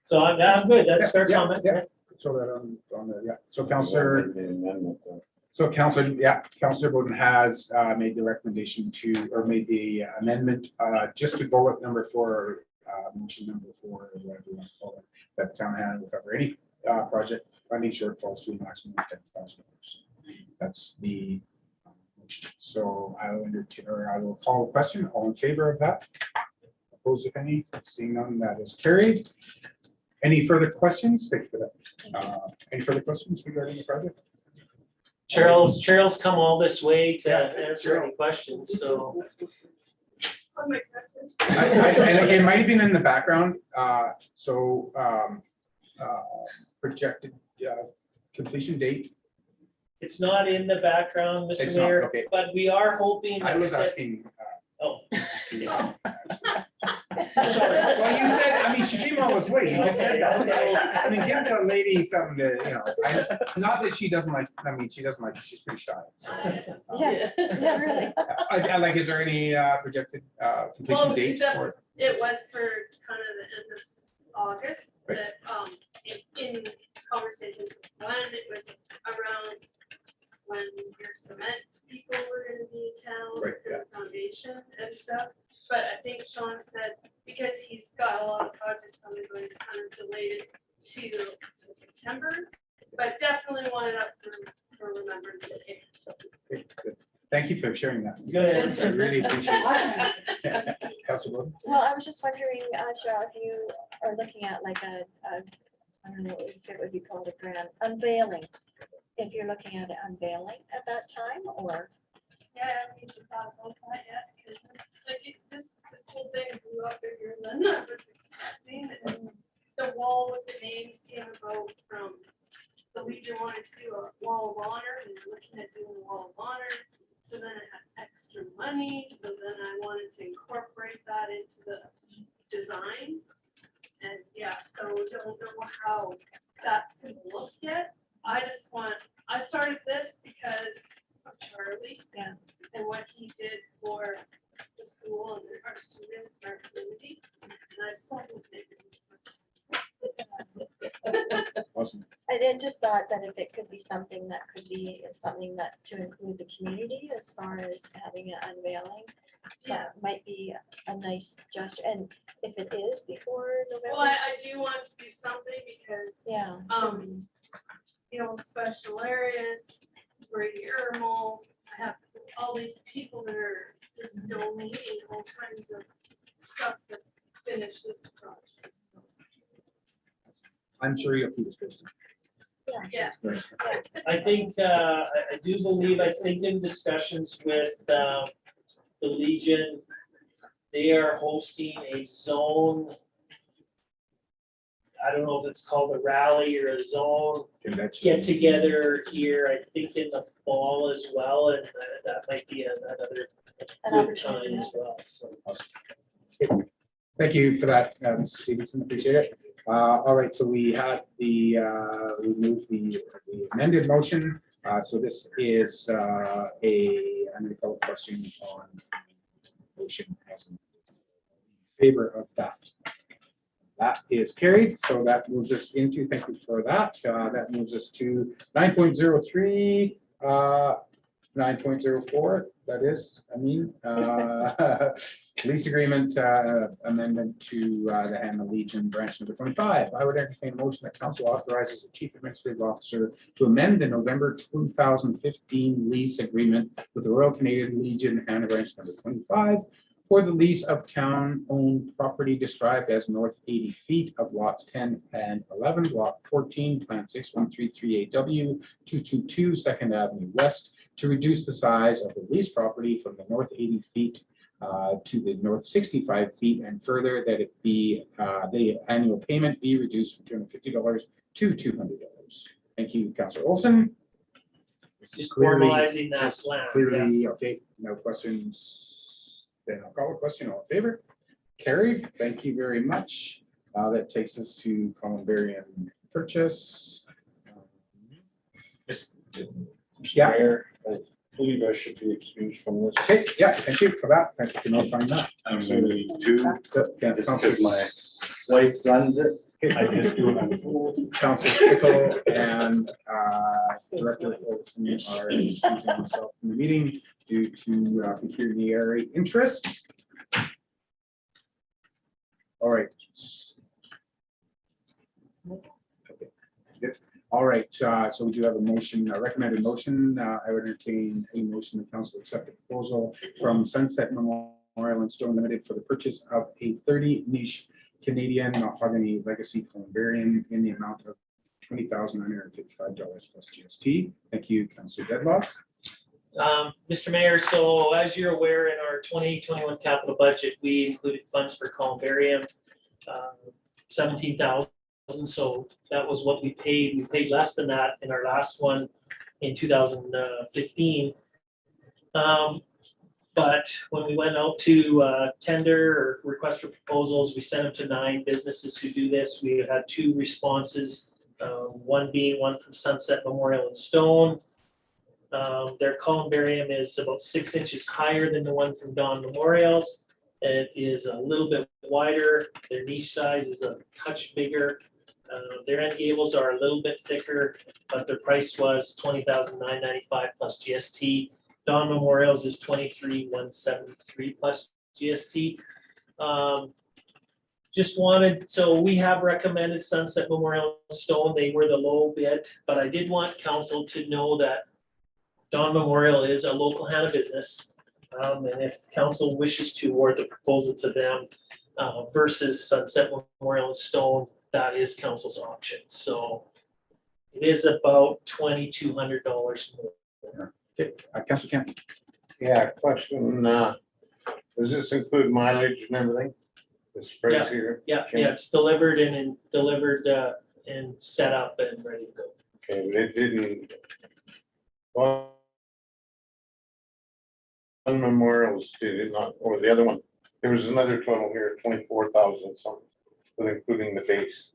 So I'm good, that's fair Yeah, comment. yeah. So that on the, yeah, so Councilor, The amendment, then. so Councilor Bowden has made the recommendation to, or made the amendment just to bullet number 4, motion number 4, or whatever you want to call it, that the town of Hanna will cover any project funding shortfalls to a maximum of $10,000. That's the motion. So I will call the question. All in favor of that? Opposed, if any? Seeing none, that is carried. Any further questions? Thank you for that. Any further questions regarding the project? Cheryl's come all this way to Yeah, answer any questions, so. On my questions. And it might have been in the background, projected completion date. It's not in the background, Mr. It's not, Mayor, okay. but we are hoping, I like I was said, asking. oh. Sorry, well, you said, I mean, she came all this way, you just said that, so, I mean, give the lady something to, not that she doesn't like, I mean, she doesn't like, she's pretty shy. So, Yeah, yeah, really. I like, is there any projected completion Well, date for it? It was for kind of the end of August, Right. that, in conversations with Glenn, it was around when your cement people were gonna be in town. Right, yeah. and foundation foundation and stuff. But I think Sean said, because he's got a lot of projects on the go, he's kind of delayed it to September. But definitely want it up for Remembrance Day. Okay, good. Thank you for sharing that. Go ahead. I really appreciate it. Councilor Bowden? Well, I was just wondering, Cheryl, if you are looking at like a, I don't know if it would be called a grand unveiling. If you're looking at an unveiling at that time, or, Yeah, I haven't even thought about that yet, because like this whole thing blew up bigger than I was expecting. And the wall with the names came about from the Legion wanted to do a wall of honor, and they're looking at doing a wall of honor. So then I had extra money, so then I wanted to incorporate that into the design. And yeah, so don't know how that's gonna look yet. I started this because of Charlie. Yeah. And what he did for the school and our students, our community. And I just want to make it. Awesome. I just thought that if it could be something that could be something that to include the community as far as having an unveiling. So it might be a nice gesture, and if it is before Well, November, I do want to do something because, yeah. you know, special areas, Brady Ermel, I have all these people that are just donating all kinds of stuff to finish this project. So, I'm sure you'll keep us posted. yeah. I think, I do believe, I think in discussions with the Legion, they are hosting a zone. I don't know if it's called a rally or a zone get together here, I think in the fall as well, and that might be another An good time opportunity. as well, so. Thank you for that, Mr. Stevenson, appreciate it. All right, so we had the, we moved the amended motion. So this is I'm going to call a question on motion as in favor of that. That is carried, so that moves us into, thank you for that. That moves us to 9.03, 9.04, that is, lease agreement amendment to the Hanna Legion branch number 25. I would entertain a motion that council authorizes the chief administrative officer to amend the November 2015 lease agreement with the Royal Canadian Legion Hanna branch number 25 for the lease of town-owned property described as north 80 feet of lots 10 and 11, block 14, plan 6133AW 222 2nd Avenue West, to reduce the size of the lease property from the north 80 feet to the north 65 feet, and further that it be the annual payment be reduced from $250 to $200. Thank you, Councilor Olson. Just Clearly- formalizing that just plan, yeah. Clearly, okay, no questions. Then I'll call a question. All in favor? Carried. Thank you very much. That takes us to Columbarium purchase. Yeah. Mayor, I believe I should be excused from this. Okay, yeah, thank you for that. Thank you for notifying that. I'm really too, Yeah, just because my wife runs it, I just do it on full. Council Stickle and Director Olson are excusing themselves from the meeting due to pecuniary interest. All right. Okay, good. All right, so we do have a motion, a recommended motion. I would entertain a motion that council accept the proposal from Sunset Memorial and Stone Limited for the purchase of a 30 niche Canadian mahogany legacy columbarium in the amount of $20,955 plus GST. Thank you, Councilor Deadlock. Mr. Mayor, so as you're aware, in our 2021 capital budget, we included funds for columbarium, 17,000. So that was what we paid. We paid less than that in our last one in 2015. But when we went out to tender or request for proposals, we sent them to 9 businesses who do this. We had 2 responses, one being one from Sunset Memorial and Stone. Their columbarium is about 6 inches higher than the one from Don Memorial's. It is a little bit wider. Their niche size is a touch bigger. Their end gables are a little bit thicker, but their price was $20,995 plus GST. Dawn Memorials is 23,173 plus GST. Just wanted, so we have recommended Sunset Memorial Stone, they were the low bid, but I did want council to know that Dawn Memorial is a local Hanna business. And if council wishes to award the proposal to them versus Sunset Memorial Stone, that is council's option. So it is about $2,200 more. Okay, Councilor Campbell. Yeah, question, does this include mileage and everything? This price here? Yeah, Okay. yeah, it's delivered and delivered and set up and ready to go. Okay, but it didn't. One Memorials did it not, or the other one, there was another total here, 24,000 something, with including the base.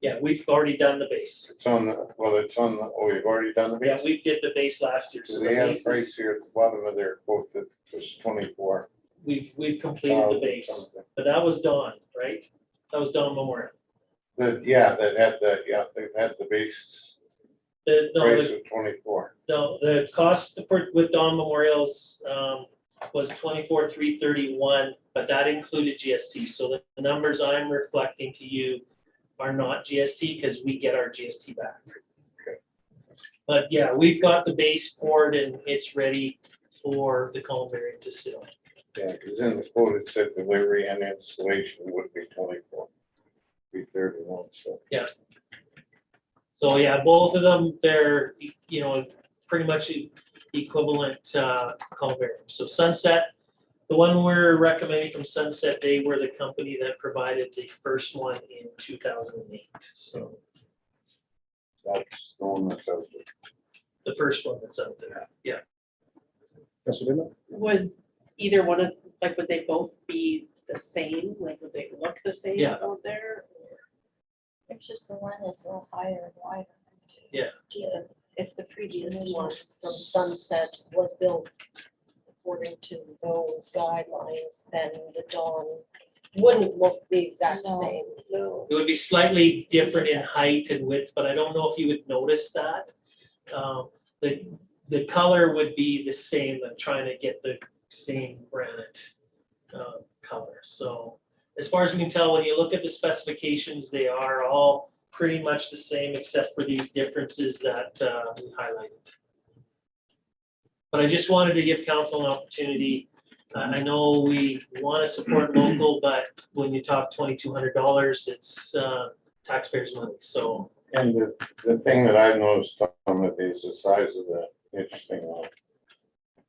Yeah, we've already done the base. It's on the, well, it's on the, oh, you've already done the base? Yeah, we did the base last year, so So the they have a base is, price here at the bottom of their quote that was 24. we've completed the base. But that was Dawn, right? That was Dawn Memorial. Yeah, that had the, yeah, they've had the base The, no, price the, of 24. no, the cost for, with Dawn Memorials, was 24,331, but that included GST. So the numbers I'm reflecting to you are not GST because we get our GST back. Okay. But yeah, we've got the base poured and it's ready for the columbarium to sit on. Yeah, because in the quote it said delivery and installation would be 24. 331, so. So yeah, both of them, they're, you know, pretty much equivalent columbarium. So Sunset, the one we're recommending from Sunset, they were the company that provided the first one in 2008. So That's the one that's out there. the first one that's out there, yeah. Councilor Bidler. Would either one of, like, would they both be the same? Like, would they look the same Yeah. out there? It's just the one is a little higher and wider. Yeah. If the previous one from Sunset was built according to those guidelines, then the Dawn wouldn't look the exact No. same. No. It would be slightly different in height and width, but I don't know if you would notice that. The color would be the same. I'm trying to get the same granite color. So as far as we can tell, when you look at the specifications, they are all pretty much the same except for these differences that we highlighted. But I just wanted to give council an opportunity. I know we want to support local, but when you talk $2,200, it's taxpayers' money. So And the thing that I've noticed on it is the size of the interesting one.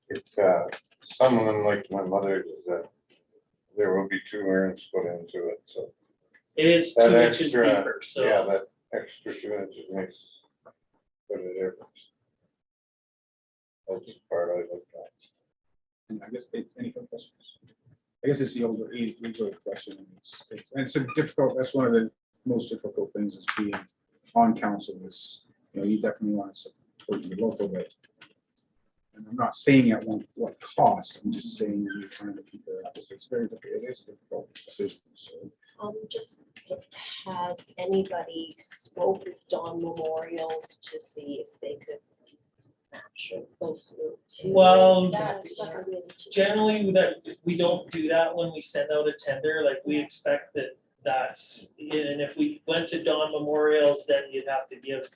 It's some of them, like my mother's, is that there will be 2 urns put into it, so. it is That 2 inches extra- deeper. So Yeah, that extra 2 inches makes quite a difference. That's the part I looked at. And I guess, any further questions? I guess it's the older age question. And it's a difficult, that's one of the most difficult things is being on council is, you know, you definitely want to support your local, but and I'm not saying at what cost, I'm just saying you're trying to keep it up. It's very difficult, it is a difficult decision, so. Just has anybody spoke with Dawn Memorials to see if they could match or close to? Well, that? generally that we don't do that when we send out a tender. Like we expect that that's, and if we went to Dawn Memorials, then you'd have to give, to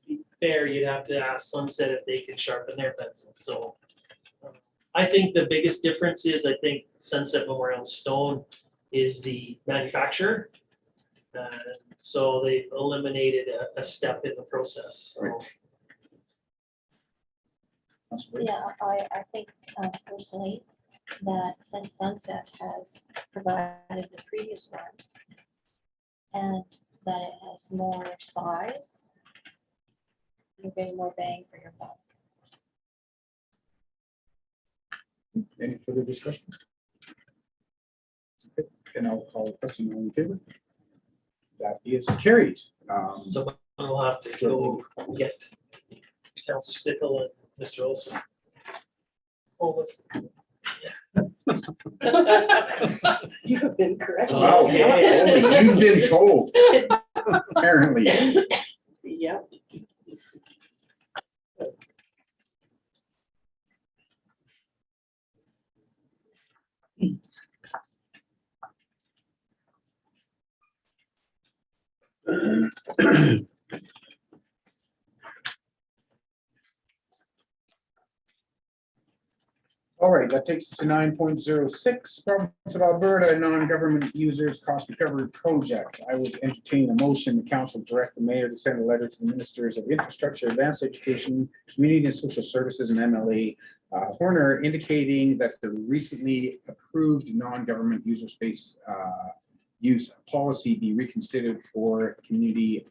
be fair, you'd have to ask Sunset if they can sharpen their pencils. So I think the biggest difference is I think Sunset Memorial Stone is the manufacturer. So they've eliminated a step in the process. So Yeah, I think personally that since Sunset has provided the previous one and that it has more size, you're getting more bang for your buck. Any further discussion? Okay, and I'll call a question on the favor. That is carried. so we'll have to go get Councilor Stickle and Mr. Olson. You have been corrected. Wow, Okay. you've been told, apparently. Yep. All right, that takes us to 9.06, Province of Alberta non-government users cost recovery project. I would entertain a motion, the council direct the mayor to send a letter to the ministers of infrastructure, advanced education, community and social services, and MLA Horner, indicating that the recently approved non-government user space use policy be reconsidered for community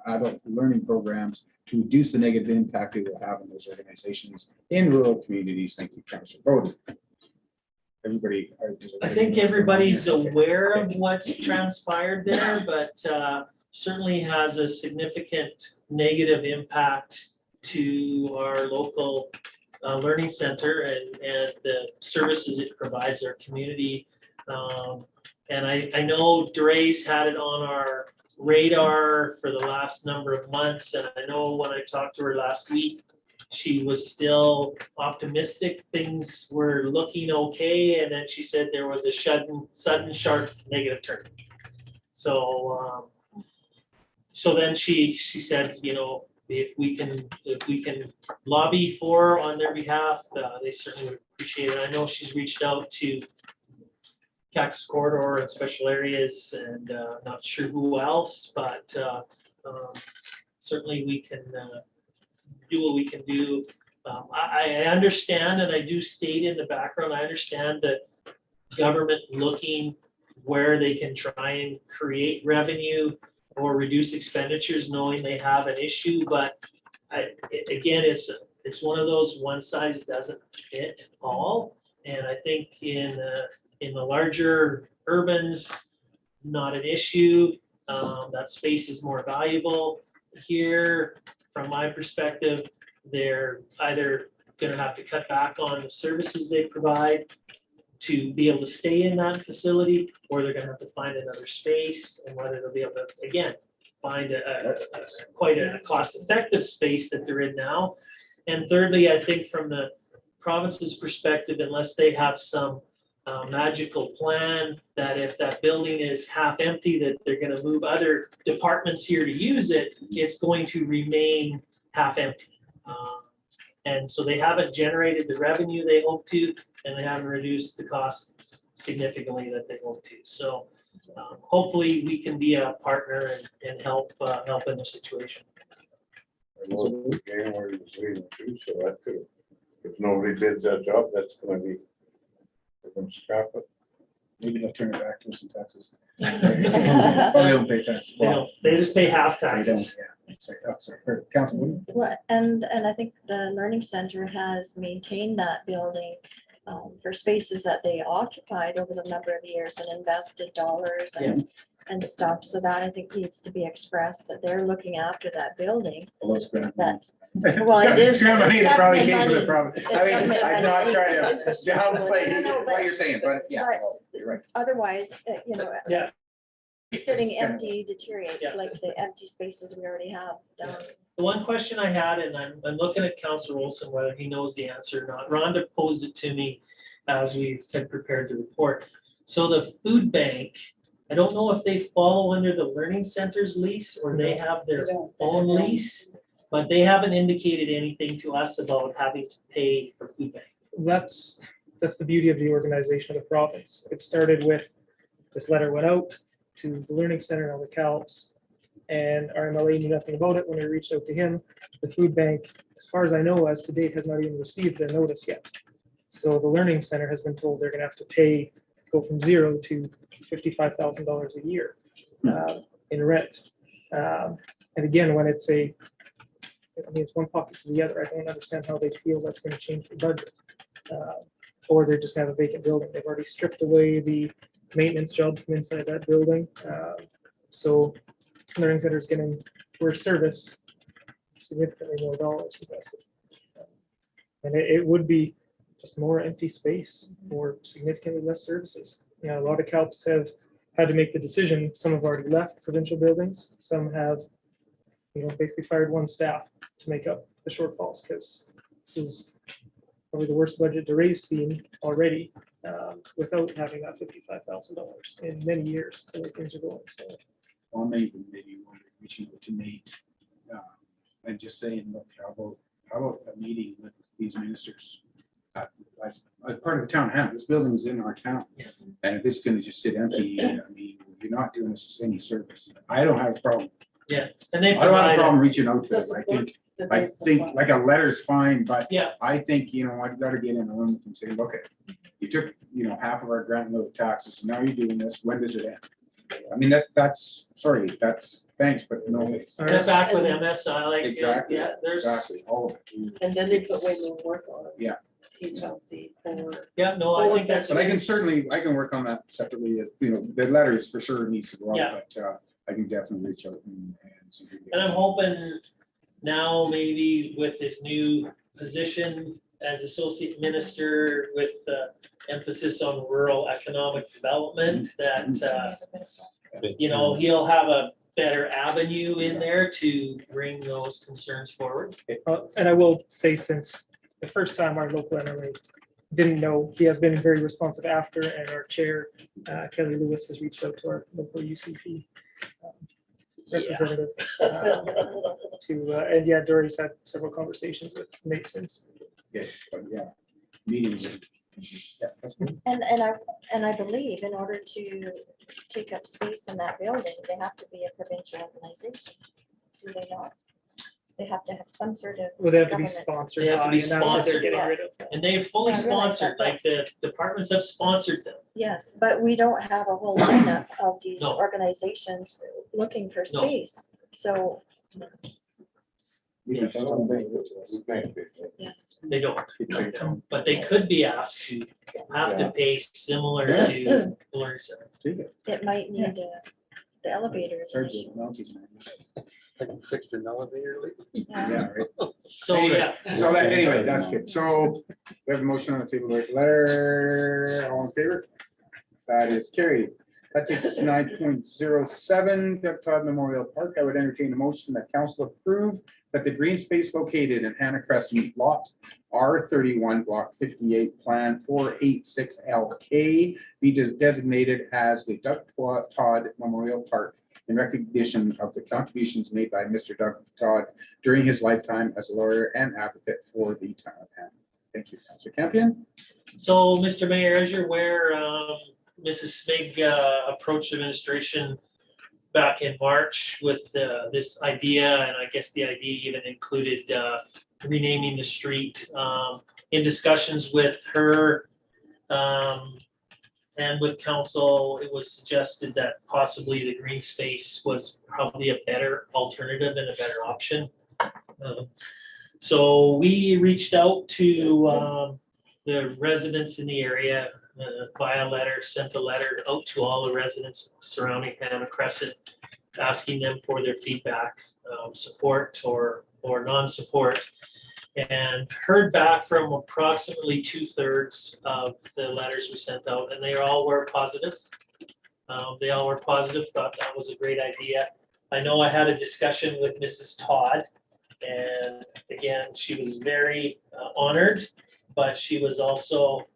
adult learning programs to reduce the negative impact it will have on those organizations in rural communities. Thank you, Councilor Bowden. Everybody. I think everybody's aware of what's transpired there, but certainly has a significant negative impact to our local learning center and the services it provides our community. And I know Dre's had it on our radar for the last number of months, and I know when I talked to her last week, she was still optimistic things were looking okay, and then she said there was a sudden sharp negative turn. So so then she said, you know, if we can lobby for on their behalf, they certainly would appreciate it. I know she's reached out to Cactus Corridor and special areas, and not sure who else, but certainly we can do what we can do. I understand, and I do state in the background, I understand that government looking where they can try and create revenue or reduce expenditures, knowing they have an issue, but again, it's one of those one size doesn't fit all, and I think in the larger urbans, not an issue. That space is more valuable. Here, from my perspective, they're either gonna have to cut back on the services they provide to be able to stay in that facility, or they're gonna have to find another space, and whether they'll be able to, again, find quite a cost-effective space that they're in now. And thirdly, I think from the province's perspective, unless they have some magical plan that if that building is half empty, that they're gonna move other departments here to use it, it's going to remain half empty. And so they haven't generated the revenue they hope to, and they haven't reduced the costs significantly that they hope to. So hopefully we can be a partner and help in the situation. January was leading too, so that could, if nobody bids that job, that's gonna be. They're gonna scrap it. Maybe they'll turn it back to some taxes. Oh, they don't pay taxes. They just pay half They don't, taxes. yeah. Sorry, oh, sorry. Councilwoman? Well, and I think the Learning Center has maintained that building for spaces that they occupied over the number of years and invested dollars and stuff. So that I think needs to be expressed, that they're looking after that building. Well, those grant That, money. well, it is. Grant money it's that probably government came from the money. province. It's I mean, government I'm money. not trying to It's- downplay No, no, what but- you're saying, but yeah, but you're right. Otherwise, Yeah. sitting It's kind of- empty deteriorates, Yeah. like the empty spaces we already have down. The one question I had, and I'm looking at Councilor Olson, whether he knows the answer or not. Rhonda posed it to me as we had prepared the report. So the food bank, I don't know if they fall under the Learning Center's lease or they have They their don't- own lease, but they haven't indicated anything to us about having to pay for food bank. That's the beauty of the organization of the province. It started with, this letter went out to the Learning Center and all the CALPs, and our MLA knew nothing about it when we reached out to him. The food bank, as far as I know, as to date, has not even received their notice yet. So the Learning Center has been told they're gonna have to pay, go from $0 to $55,000 a year in rent. And again, when it's it's one pocket to the other, I don't understand how they feel that's gonna change the budget. Or they're just gonna have a vacant building. They've already stripped away the maintenance job from inside that building. So Learning Center is getting, for service, significantly more dollars invested. And it would be just more empty space or significantly less services. You know, a lot of CALPs have had to make the decision. Some have already left provincial buildings. Some have, basically fired one staff to make up the shortfalls, because this is probably the worst budget DeRay's seen already without having that $55,000 in many years, the way things are going, so. Or maybe reaching out to Nate and just saying, look, how about a meeting with these ministers? As part of the town, this building's in our town. Yeah. And if it's gonna just sit empty, I mean, you're not doing us any service. I don't have a problem. Yeah, and they I don't have a provide, problem reaching out to them. The I support think, that I they think supply. like a letter's fine, but yeah, I think, you know, I've got to get in a room with them and say, look, you took, you know, half of our grant load taxes. Now you're doing this. When does it end? I mean, that's thanks, but no. get back with MSI, like, Exactly, yeah, there's, exactly, all of it. And then they put way more work on it. Yeah. HLC for. yeah, no, I think that's. But I can certainly, I can work on that separately. You know, the letters for sure needs to go Yeah. out, but I can definitely reach out and see. if we can- And I'm hoping now maybe with this new position as associate minister with the emphasis on rural economic development, that, you know, he'll have a better avenue in there to bring those concerns forward. And I will say, since the first time our local MLA didn't know, he has been very responsive after, and our chair, Kelly Lewis, has reached out to our local UCP representative and yeah, Dory's had several conversations with Nate since. Yeah, but yeah, meetings. Yeah, that's good. And I believe in order to take up space in that building, they have to be a provincial organization. Do they not? They have to have some sort of. Well, they have to be government. sponsored. They have to by, be and that's what they're sponsored, getting yeah. rid of. And they've fully I realize sponsored, that, like the departments have sponsored them. Yes, but we don't have a whole lineup of these No. organizations looking for No. space. So We can still make They don't, it. but they could be asked to have to pay similar to the Learning Center. it might need the elevators. Sergeant Melsey's man. Have you fixed an elevator lately? Yeah, right. So, Anyway, yeah, So that, anyway, that's good. So we have a motion on the table, letter, all in favor? That is carried. That takes us to 9.07, Doug Todd Memorial Park. I would entertain a motion that council approve that the green space located in Hanna Crescent Lot R31, Block 58, Plan 486 LK be designated as the Doug Todd Memorial Park in recognition of the contributions made by Mr. Doug Todd during his lifetime as a lawyer and advocate for the town of Hanna. Thank you, Councilor Campion. so Mr. Mayor, as you're aware, Mrs. Smig approached administration back in March with this idea, and I guess the idea even included renaming the street. In discussions with her and with council, it was suggested that possibly the green space was probably a better alternative and a better option. So we reached out to the residents in the area via letter, sent a letter out to all the residents surrounding Hanna Crescent, asking them for their feedback, support or non-support, and heard back from approximately 2/3 of the letters we sent out, and they all were positive. They all were positive, thought that was a great idea. I know I had a discussion with Mrs. Todd, and again, she was very honored, but she was also,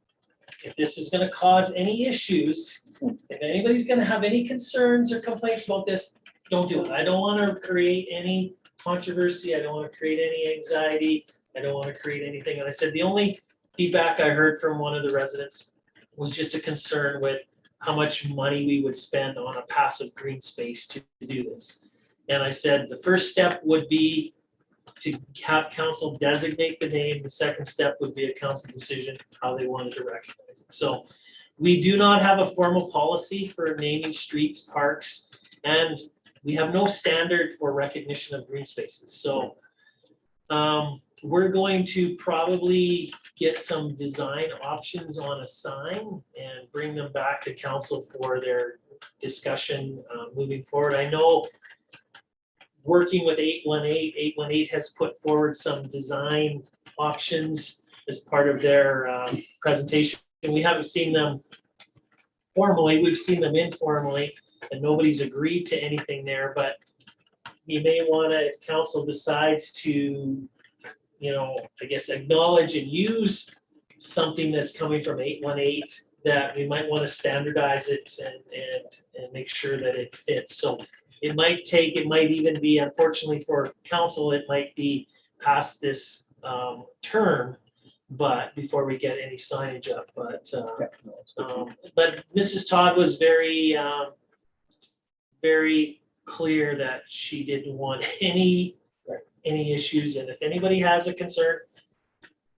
if this is gonna cause any issues, if anybody's gonna have any concerns or complaints about this, don't do it. I don't wanna create any controversy. I don't wanna create any anxiety. I don't wanna create anything. And I said, the only feedback I heard from one of the residents was just a concern with how much money we would spend on a passive green space to do this. And I said, the first step would be to have council designate the name. The second step would be a council decision, how they wanted to recognize it. So we do not have a formal policy for naming streets, parks, and we have no standard for recognition of green spaces. So we're going to probably get some design options on a sign and bring them back to council for their discussion moving forward. I know working with 818 has put forward some design options as part of their presentation. And we haven't seen them formally, we've seen them informally, and nobody's agreed to anything there, but you may wanna, if council decides to, you know, I guess acknowledge and use something that's coming from 818 that we might want to standardize it and make sure that it fits. So it might even be, unfortunately for council, it might be past this term, but before we get any signage up, but Mrs. Todd was very clear that she didn't want any issues, and if anybody has a concern,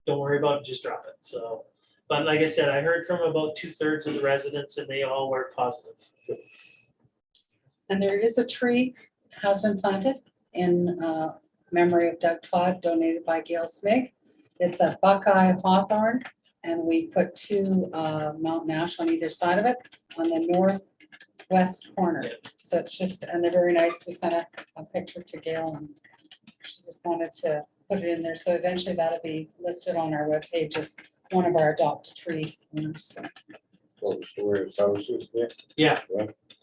don't worry about it, just drop it. So, but like I said, I heard from about 2/3 of the residents and they all were positive. And there is a tree has been planted in memory of Doug Todd, donated by Gail Smig. It's a Buckeye hawthorn, and we put 2 Mountain Ash on either side of it on the northwest corner. So it's just, and they're very nice. We sent a picture to Gail, and she just wanted to put it in there. So eventually that'll be listed on our webpage as one of our adopt a tree owners. So, Close to where his house is, Yeah.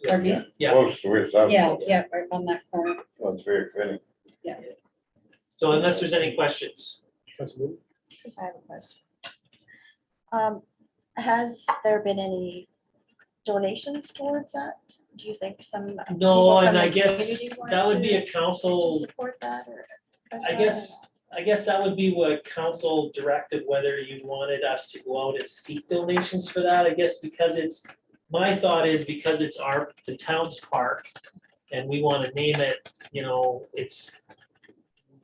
pardon me? Yeah. Close to where his house Yeah, is. yeah, right on that corner. That's very fitting. So unless there's any questions. I have a question. Has there been any donations towards that? Do you think some? No, people from and the I guess community want that would be to- a council, to support that, or? I guess that would be what council directed, whether you wanted us to go out and seek donations for that. I guess because my thought is because it's the town's park and we want to name it,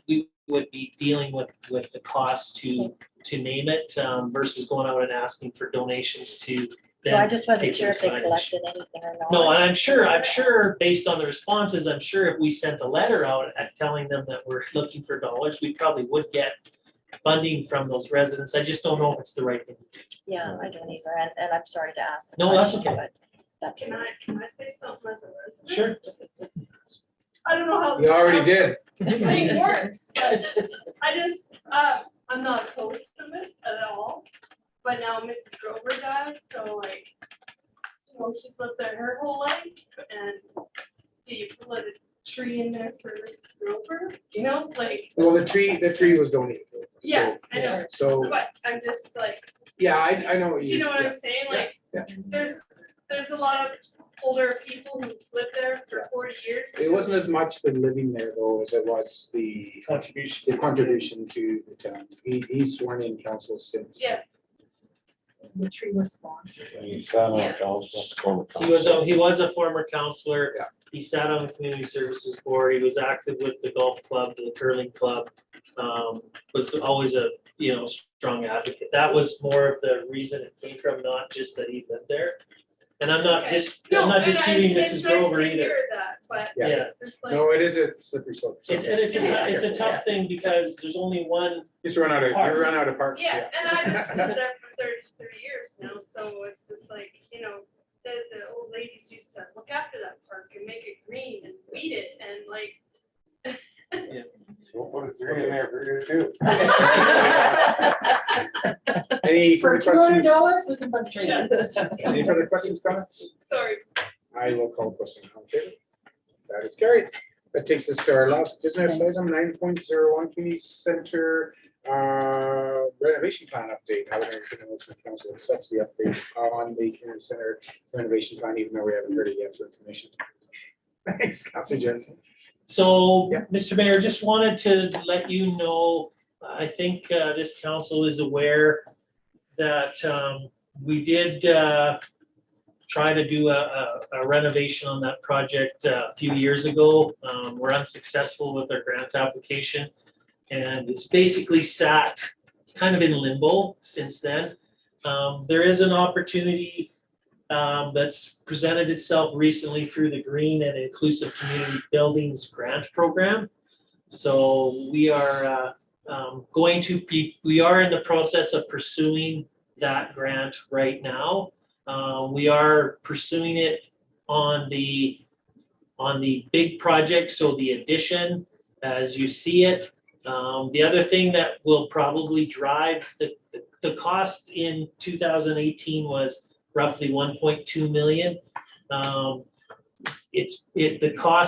we would be dealing with the cost to name it versus going out and asking for donations to then. No, I just wasn't take sure if they signage. collected anything or not. No, and I'm sure based on the responses, I'm sure if we sent a letter out at telling them that we're looking for dollars, we probably would get funding from those residents. I just don't know if it's the right thing. Yeah, I don't either, and I'm sorry to ask. the No, that's question, okay. but That's. Can I say something as a resident? Sure. I don't know how. You already did. Thing works, but I just, I'm not opposed to it at all. But now Mrs. Grover died, so like, she's lived there her whole life, and do you put a tree in there for Mrs. Grover? Like. Well, the tree was donated. Yeah, So- I know, So, but I'm just like, yeah, I know what do you know what yeah. I'm saying? Yeah, Like, yeah. there's a lot of older people who've lived there for 40 years. It wasn't as much the living there though, as it was the contribution to the town. He's sworn in council since. Yeah. The tree was sponsored. He sat on Yeah. council. He was a former counselor. Yeah. He sat on the community services board. He was active with the golf club, the curling club. Was always a strong advocate. That was more of the reason it came from, not just that he lived there. And I'm not Okay. I'm not and disputing it's Mrs. nice Grover to either. hear that, but Yeah. it's just like. No, it is a slippery slope. So- It's a tough thing because there's only one. Just run out of, Park. you run out of parks, Yeah, yeah. and I just lived there for 30 years now, so it's just like, the old ladies used to look after that park and make it green and weed it and like. We'll put a tree in there for you too. Any For further questions? $200, we can put a tree. Yeah. Any further questions, comments? Sorry. I will call the question. All in favor? That is carried. That takes us to our last business item, 9.01 community center renovation plan update. I would entertain a motion council accepts the update on the community center renovation plan, even though we haven't heard it yet for information. Thanks, Councilor Jensen. So, Yeah. Mr. Mayor, just wanted to let you know, I think this council is aware that we did try to do a renovation on that project a few years ago. We're unsuccessful with our grant application, and it's basically sat kind of in limbo since then. There is an opportunity that's presented itself recently through the Green and Inclusive Community Buildings Grant Program. So we are we are in the process of pursuing that grant right now. We are pursuing it on the big project, so the addition as you see it. The other thing that will probably drive the cost in 2018 was roughly 1.2 million.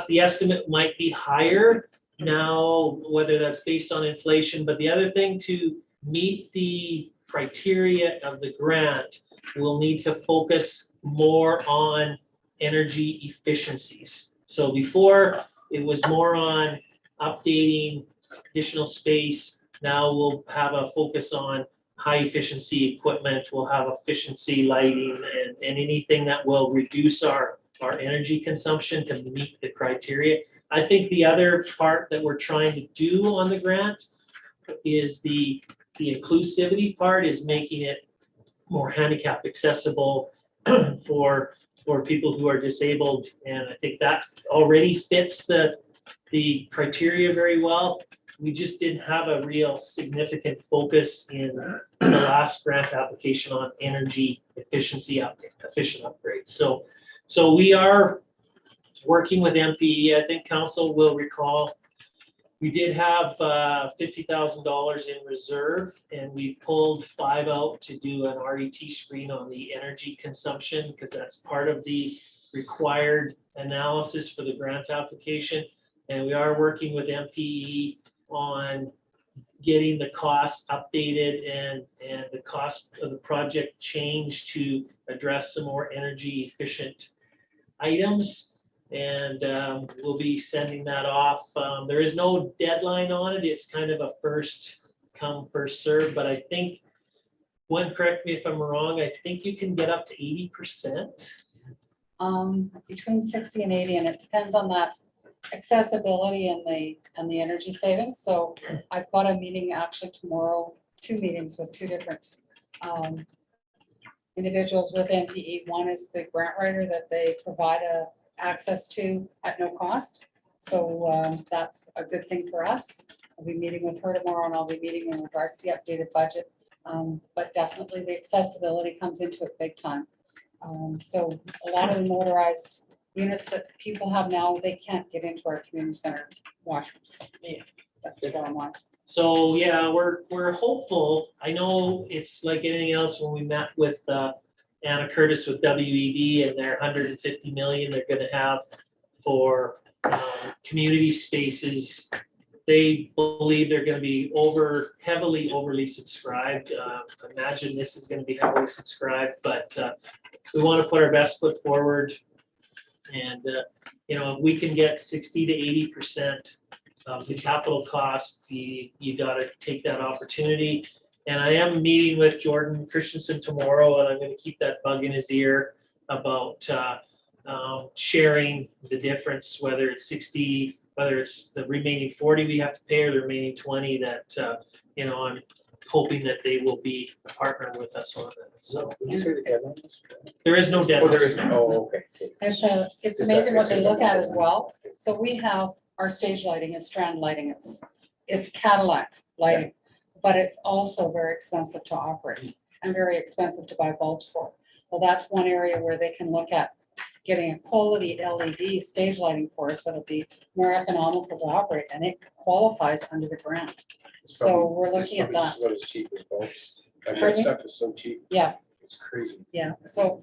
The estimate might be higher now, whether that's based on inflation, but the other thing, to meet the criteria of the grant, we'll need to focus more on energy efficiencies. So before, it was more on updating additional space. Now we'll have a focus on high efficiency equipment. We'll have efficiency lighting and anything that will reduce our energy consumption to meet the criteria. I think the other part that we're trying to do on the grant is the inclusivity part, is making it more handicap accessible for people who are disabled. And I think that already fits the criteria very well. We just didn't have a real significant focus in the last grant application on energy efficiency efficient upgrades. So we are working with MPE. I think council will recall we did have $50,000 in reserve, and we've pulled 5 out to do an RET screen on the energy consumption, because that's part of the required analysis for the grant application. And we are working with MPE on getting the costs updated and the cost of the project changed to address some more energy efficient items. And we'll be sending that off. There is no deadline on it. It's kind of a first come, first serve, but I think, one, correct me if I'm wrong, I think you can get up to 80%. Between 60 and 80, and it depends on that accessibility and the energy savings. So I've got a meeting actually tomorrow, 2 meetings with 2 different individuals with MPE. One is the grant writer that they provide access to at no cost. So that's a good thing for us. I'll be meeting with her tomorrow, and I'll be meeting in regards to the updated budget. But definitely the accessibility comes into it big time. So a lot of the motorized units that people have now, they can't get into our community center washrooms. Yeah, that's the bottom line. So yeah, we're hopeful. I know it's like anything else. When we met with Anna Curtis with WED and their 150 million they're going to have for community spaces, they believe they're going to be heavily overly subscribed. Imagine this is going to be heavily subscribed, but we want to put our best foot forward. And you know, if we can get 60 to 80% of the capital costs, you got to take that opportunity. And I am meeting with Jordan Christensen tomorrow, and I'm going to keep that bug in his ear about sharing the difference, whether it's 60, whether it's the remaining 40 we have to pay or the remaining 20 that, you know, I'm hoping that they will be a partner with us on that. So Did you say the deadline? there is no Oh, deadline. there is, oh, okay. It's amazing what they look at as well. So we have our stage lighting is strand lighting. It's Cadillac lighting, but it's also very expensive to operate and very expensive to buy bulbs for. Well, that's one area where they can look at getting a quality LED stage lighting for us that'll be more economical to operate, and it qualifies under the grant. So we're looking at that. It's what is cheap as bulbs. That Pardon me? stuff is so cheap. Yeah, It's crazy. yeah. So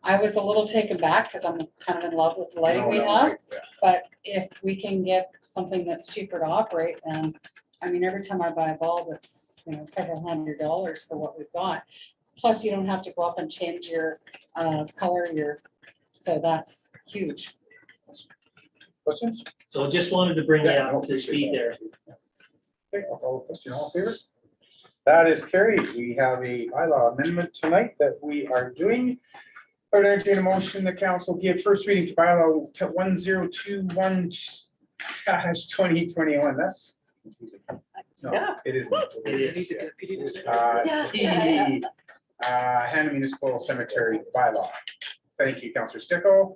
I was a little taken back because I'm kind of in love with the lighting No, we no, have. yeah. But if we can get something that's cheaper to operate, and I mean, every time I buy a bulb, it's, you know, several $100s for what we've got. Plus, you don't have to go up and change your color, so that's huge. Questions? So just wanted to bring you Yeah, no, up to speed there. Okay, I'll call the question. All in favor? That is carried. We have a bylaw amendment tonight that we are doing. I would entertain a motion the council give first reading to bylaw 1021 2021. That's confusing. No, it isn't. It is. PDD, Hanna Municipal Cemetery bylaw. Thank you, Councillor Sticko.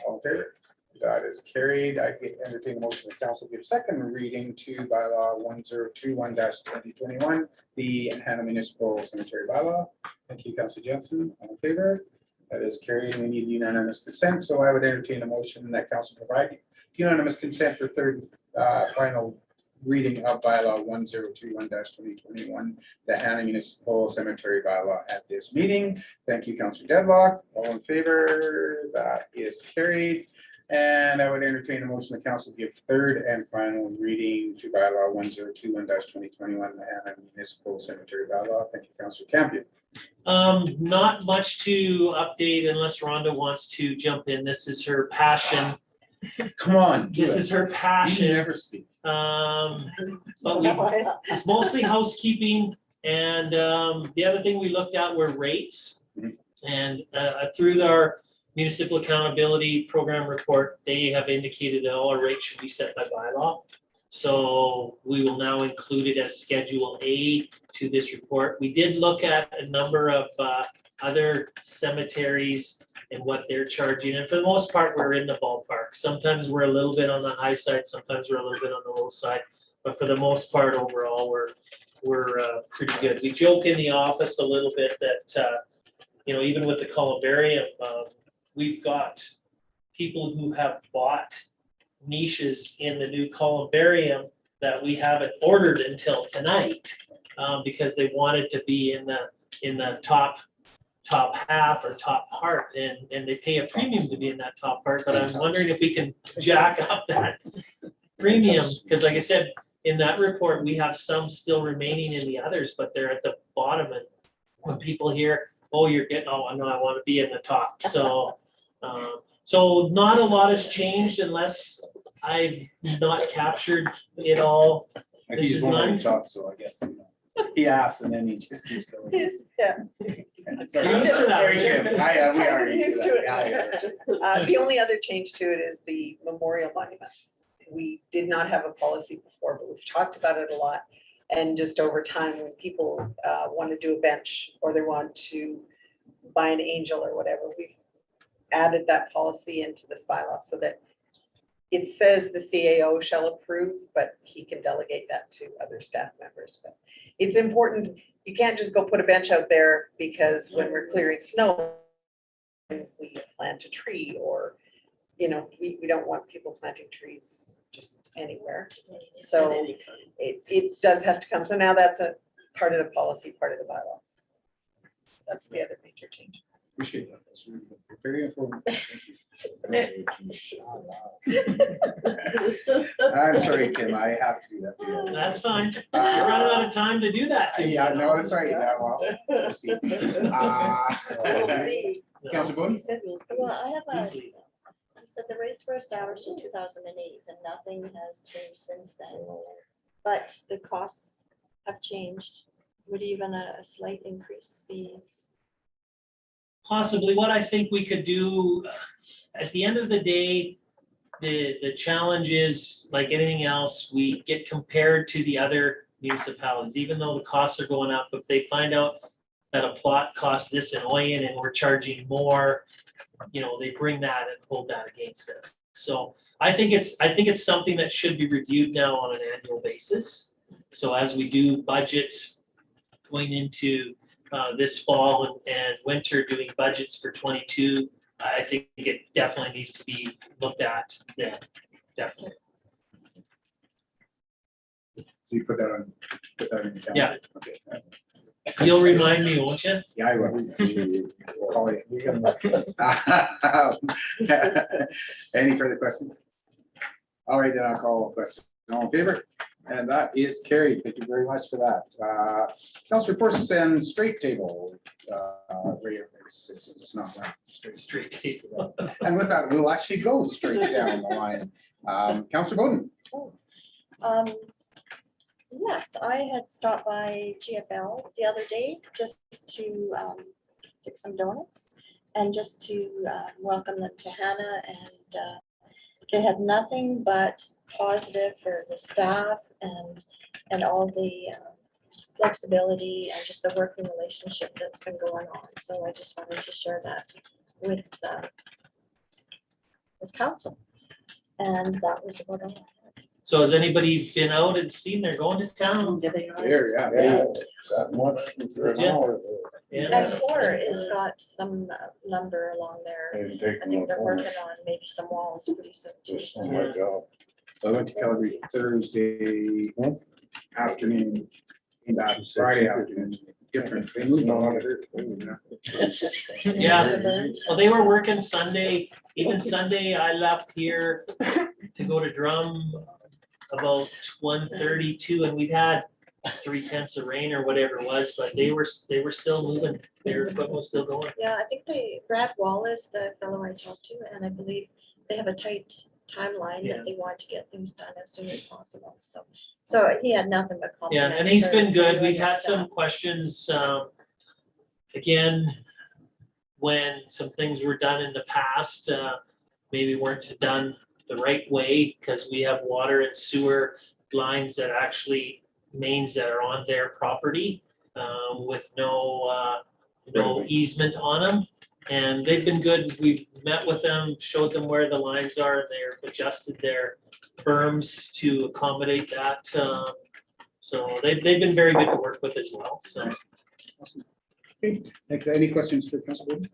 All in favor? That is carried. I entertain a motion the council give second reading to bylaw 1021 2021, the Hanna Municipal Cemetery bylaw. Thank you, Councillor Jensen. All in favor? That is carried. We need unanimous consent, so I would entertain a motion that council provide unanimous consent for third final reading of bylaw 1021 2021, the Hanna Municipal Cemetery bylaw at this meeting. Thank you, Councillor Deadlock. All in favor? That is carried. And I would entertain a motion the council give third and final reading to bylaw 1021-2021, the Hanna Municipal Cemetery bylaw. Thank you, Councilor Campion. Not much to update unless Rhonda wants to jump in. This is her passion. Come on. do This it. is her You passion. never speak. But it's mostly housekeeping. And the other thing we looked at were rates. Mhm. And through our municipal accountability program report, they have indicated that all our rates should be set by bylaw. So we will now include it as Schedule A to this report. We did look at a number of other cemeteries and what they're charging. And for the most part, we're in the ballpark. Sometimes we're a little bit on the high side, sometimes we're a little bit on the low side. But for the most part, overall, we're pretty good. We joke in the office a little bit that, even with the columbarium, we've got people who have bought niches in the new columbarium that we haven't ordered until tonight, because they wanted to be in the top half or top part, and they pay a premium to be in that top part. But I'm wondering if we can jack up that premium, because like I said, in that report, we have some still remaining in the others, but they're at the bottom. And when people hear, oh, you're getting, oh, no, I want to be in the top. So not a lot has changed unless I've not captured it all. This is none. So I guess, he asks and then he just keeps going. Yeah. Sorry. You're used to that, Very right? good. We are used to that. The only other change to it is the memorial monuments. We did not have a policy before, but we've talked about it a lot. And just over time, when people want to do a bench or they want to buy an angel or whatever, we've added that policy into this bylaw so that it says the CAO shall approve, but he can delegate that to other staff members. But it's important, you can't just go put a bench out there, because when we're clearing snow, we plant a tree, or, we don't want people planting trees just anywhere. So it does have to come. So now that's a part of the policy, part of the bylaw. That's the other major change. Appreciate that. That's really good. Very informative. I'm sorry, Kim, I have to do that to you. That's fine. You're running out of time to do that to me. Yeah, no, that's right. Yeah, well, we'll see. We'll see. Councilor Bowden? Well, I have a, Easily. you said the rates were established in 2008 and nothing has changed since then. But the costs have changed. Would even a slight increase be? Possibly. What I think we could do, at the end of the day, the challenge is, like anything else, we get compared to the other municipalities. Even though the costs are going up, if they find out that a plot costs this in Oyen and we're charging more, they bring that and hold that against us. So I think it's something that should be reviewed now on an annual basis. So as we do budgets going into this fall and winter, doing budgets for 22, I think it definitely needs to be looked at then, definitely. So you put that on the calendar? Yeah. Okay. You'll remind me, won't you? Yeah, I will. We'll call you. Any further questions? All right, then I'll call a question. All in favor? And that is carried. Thank you very much for that. Council reports and straight table. It's not right. Straight table. And with that, we'll actually go straight down the line. Councilor Bowden. Yes, I had stopped by GFL the other day just to take some donuts and just to welcome them to Hanna, and they had nothing but positive for the staff and all the flexibility and just the working relationship that's been going on. So I just wanted to share that with council, and that was about all. So has anybody been out and seen they're going to town? There, yeah. That much for an Yeah. hour. Yeah. And Core has got some lumber along there. Ain't taking I think they're no working corner. on maybe some walls pretty soon too. Just on my job. I went to Calgary Thursday afternoon, came back Friday afternoon. Different. They moved on. Yeah. Well, they were working Sunday Even Sunday, I left here to go to Drum about 1:32, and we'd had 3/10 of rain or whatever it was, but they were still moving. Their equipment was still going. Yeah, I think Brad Wallace, the fellow I talked to, and I believe they have a tight timeline Yeah. that they want to get things done as soon as possible, so he had nothing but Yeah, compliments. and he's for been good. you We've and your had some staff. questions, again, when some things were done in the past, maybe weren't done the right way, because we have water and sewer lines that actually, mains that are on their property, with no easement on them. And they've been good. We've met with them, showed them where the lines are, they've adjusted their berms to accommodate that. So they've been very good to work with as well, so. Awesome. Okay, any questions for Council Bowden?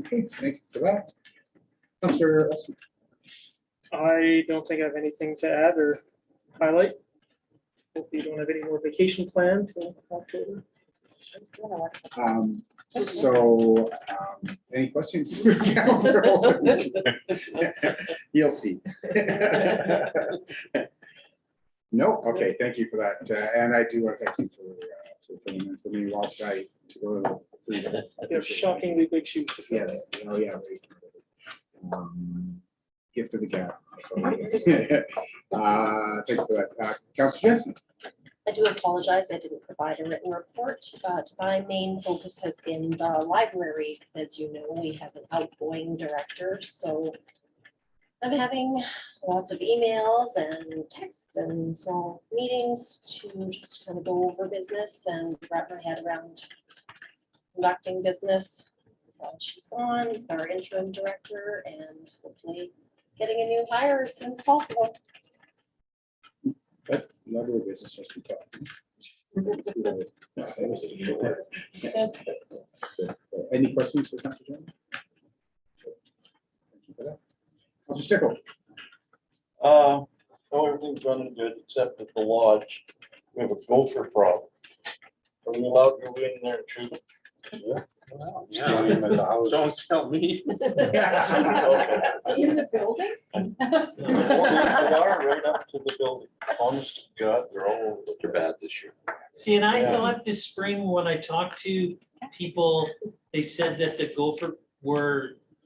Okay, thank you for that. Councilor Olson. I don't think I have anything to add or highlight. Hopefully you don't have any more vacation planned till October. Any questions? for Councilor Olson? You'll see. No, okay, thank you for that. And I do want to thank you for filling in for me whilst I to go through the. You have shockingly big shoes to fill. Yes, oh, yeah. Gift of the gab. So, thank you for that. Councilor Jensen. I do apologize, I didn't provide a written report, but my main focus has been the library, because as you know, we have an outgoing director, so I'm having lots of emails and texts and small meetings to just kind of go over business and wrap my head around conducting business while she's gone, our interim director, and hopefully getting a new hire as soon as possible. But level of business has to be tough. Any questions for Councilor Jensen? Thank you for that. Councilor Stickle. No, everything's running good except at the lodge. We have a gopher problem. Are we allowed to go in there and shoot them? Don't tell me. In the building? They are right up to the building. Honest to God, they're all over. They're bad this year. See, and I Yeah. thought this spring, when I talked to people, they said that the gopher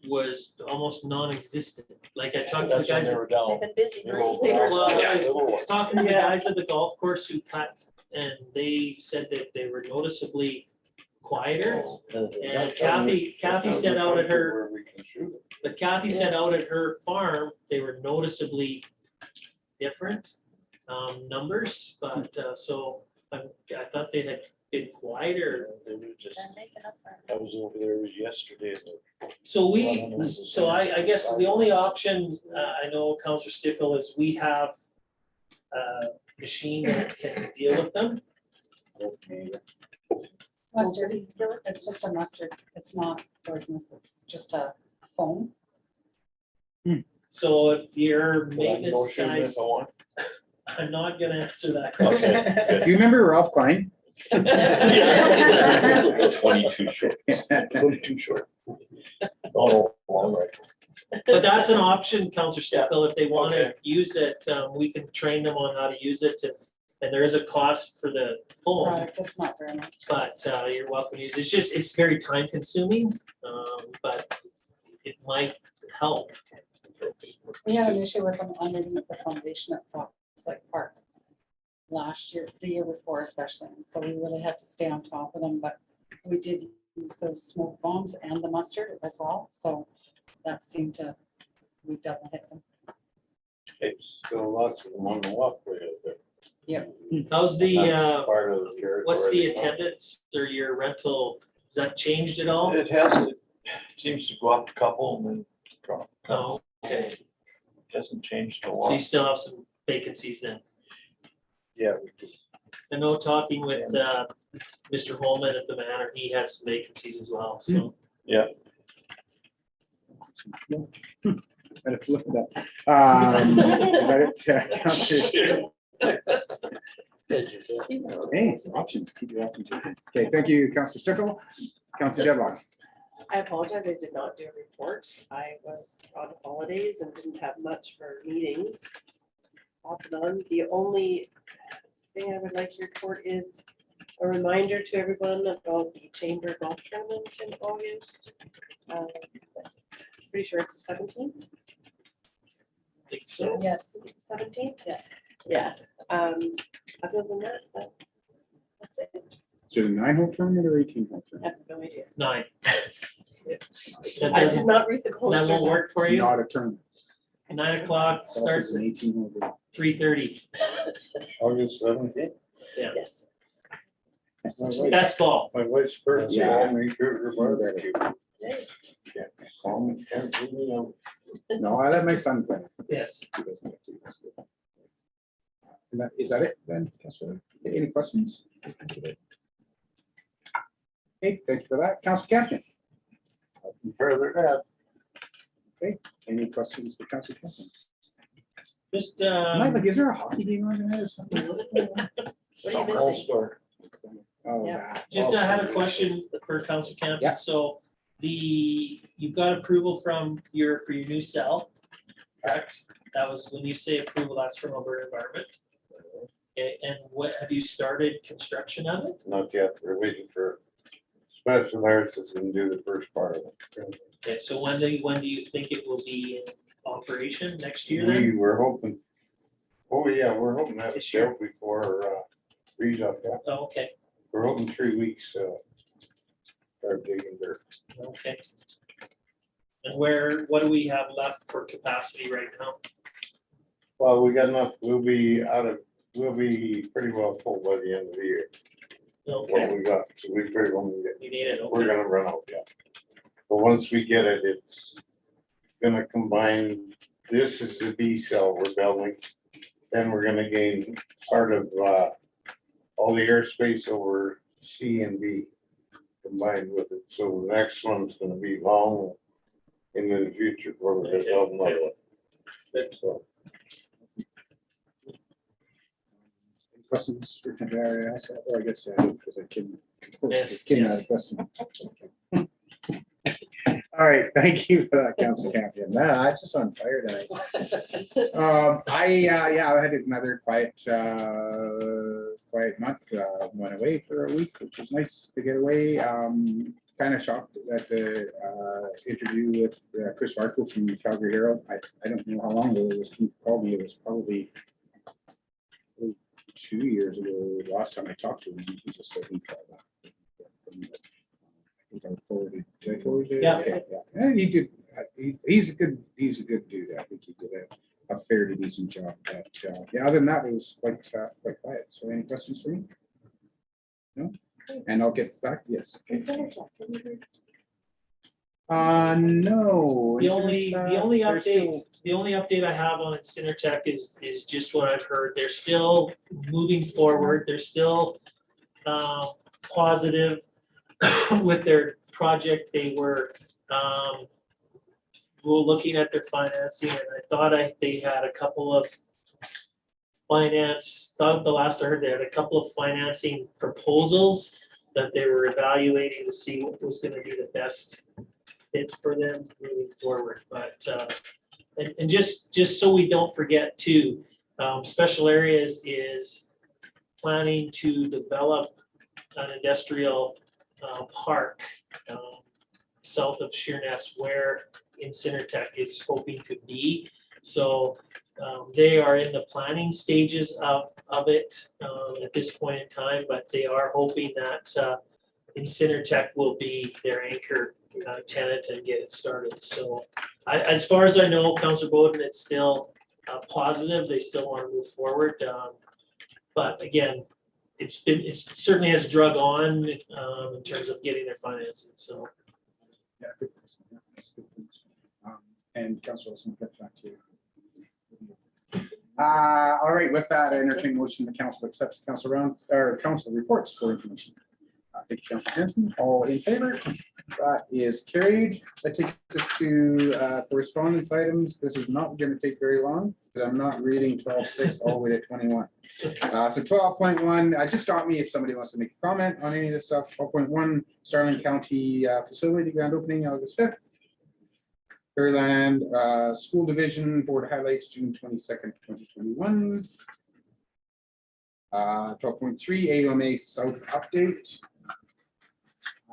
was almost non-existent. Like I talked to the That's when guys. they were They've down. been busy. They're breathing. over there. Well, Yeah, I little was ones. talking to the guys at the golf course who cut, and they said that they were noticeably quieter. And Kathy said out at her, Where we can shoot it. but Kathy said out at her farm, they were noticeably different numbers, but so I thought they had been quieter. They were just, They're making up for it. I was over there yesterday. And So I guess the only option, I know Councilor Stickle, is we have a machine that can deal with them. Mustard, it's just a mustard. It's not poisonous. It's just a foam. So if your Well, maintenance no shooting at guys, no one. I'm not gonna answer that Okay, question. Do you remember Ralph Klein? 22 short. 22 short. Oh, long rifle. But that's an option, Councilor Stickle, if they wanna Okay. use it, we can train them on how to use it, and there is a cost for the phone. Product, it's not very much. But you're welcome to use it. It's just, it's very time consuming, but it might help. We had an issue with them underneath the foundation at Fox Lake Park last year, the year before especially, and so we really had to stay on top of them, but we did use those smoke bombs and the mustard as well, so that seemed to, we definitely hit them. It's still lots of them on the walkway out there. How's the, Part of the territory. what's the attendance or your rental, has that changed at all? It has, it seems to go up a couple and then drop. Oh, okay. Hasn't changed a So you lot. still have some vacancies then? Yeah, we do. I know talking with Mr. Holman at the Manor, he had some vacancies as well, so. Better flip it up. Is that it? Councilor- Hey, options, keep your options open. Okay, thank you, Councilor Stickle. Councilor Devlin. I apologize, I did not do a report. I was on holidays and didn't have much for meetings. Off and on. The only thing I would like to report is a reminder to everyone about the Chamber Golf Tournament in August. Pretty sure it's the 17th. Think so. Yes. 17th, yes. Yeah. Other than that, that's it. So the 9-hole tournament or 18-hole I tournament? have no idea. 9. That I did doesn't, not read the that won't culture. work for you. Not a tournament. 9 o'clock Golf starts is an at 18-hole game. 3:30. August 17th. Yes. Best ball. My wife's birthday. Yeah. I'll make her barbecue. Hey. Call me, can't rule me out. No, I let my son play. Yes. He doesn't have to, that's good. And is that it then, Councilor? Any questions? Okay, thank you for that. Council Captain, Nothing further to add. any questions for Council Captain? Just, Mike, is there a hockey game on tonight or something? What are you All missing? store. Oh, Yeah. that. just I had a question for Council Yeah. Camp. So you've got approval for your new cell, correct? That was, when you say approval, that's from Alberta Environment. Okay, and what, have you started construction of it? Not yet, we're waiting for special nurses and do the first part of it. Okay, so when do you think it will be in operation next year then? We were hoping, oh yeah, we're hoping that This it's year? out before, freeze up, yeah. Oh, okay, We're hoping 3 weeks, start digging dirt. okay. And what do we have left for capacity right now? Well, we got enough, we'll be pretty well full by the end of the year. What Okay, we got, so we pretty well need it. you need it, We're okay. gonna run out, yeah. But once we get it, it's gonna combine, this is the B cell we're building. Then we're gonna gain part of, all the airspace over C and B combined with it. So the next one's gonna be long into the future where we're gonna build another one. So, Any questions for Canberra? Or I guess, because I can, of course, Yes, Kim had a yes. question. All right, thank you for that, Council Captain. Nah, I'm just on fire tonight. I had another quiet month. Went away for a week, which was nice to get away. Kind of shocked at the interview with Chris Varco from Calgary Herald. I don't know how long ago it was. He called me. It was probably 2 years ago. Last time I talked to him, he just said he called that. I think I forwarded. Did I forward it? Yeah. Okay, yeah. And he did. He's a good dude. I think he did a fairly decent job. But yeah, other than that, it was quite quiet. So any questions for me? No? And I'll get back. Yes. Okay. No. The only They're still- the only update I have on Cinertech is just what I've heard. They're still moving forward. They're still positive with their project. They were looking at their financing, and I thought they had a couple of the last I heard, they had a couple of financing proposals that they were evaluating to see what was gonna be the best fit for them moving forward. But and just so we don't forget too, Special Areas is planning to develop an industrial park south of Sheerness where Cinertech is hoping to be. So they are in the planning stages of it at this point in time, but they are hoping that Cinertech will be their anchor tenant and get it started. So as far as I know, Councilor Bowden, it's still positive. They still want to move forward. But again, it certainly has drug on in terms of getting their financing. So Yeah, good question. Yeah, that's good. And Councilor Wilson, we'll get back to you. All right, with that, I entertain motion the council accepts council reports for information. Thank you, Councilor Jensen. All in favor? That is carried. That takes us to correspondence items. This is not going to take very long because I'm not reading 12.6 all the way to 21. So 12.1, just stop me if somebody wants to make a comment on any of this stuff. 12.1, Starling County facility grand opening August 5th. Fairland School Division Board highlights June 22nd, 2021. 12.3, AMA South update.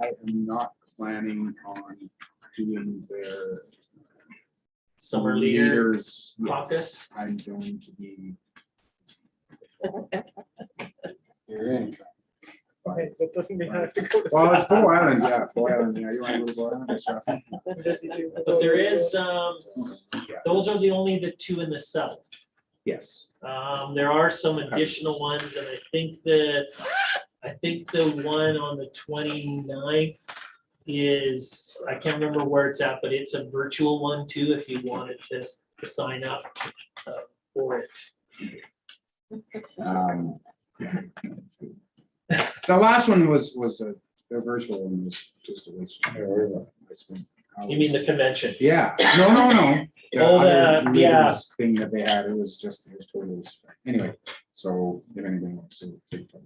I am not planning on doing their Summer leader leaders. Yes, caucus. I'm going to be. You're in. Fine, that doesn't mean I have to go to. Well, it's South. Bow Island, yeah, Bow Island, yeah, you want to go to Bow Island? That's right. I'm busy too. But there is, Yeah. those are the only the two in the south. Yes. There are some additional ones, and I think the one on the 29th is, I can't remember where it's at, but it's a virtual one too, if you wanted to sign up for it. Yeah. The last one was the virtual one was just a waste. You mean the convention? Yeah, no. The Oh, other yeah. leaders thing that they had, it was totally, anyway, so if anybody wants to take them.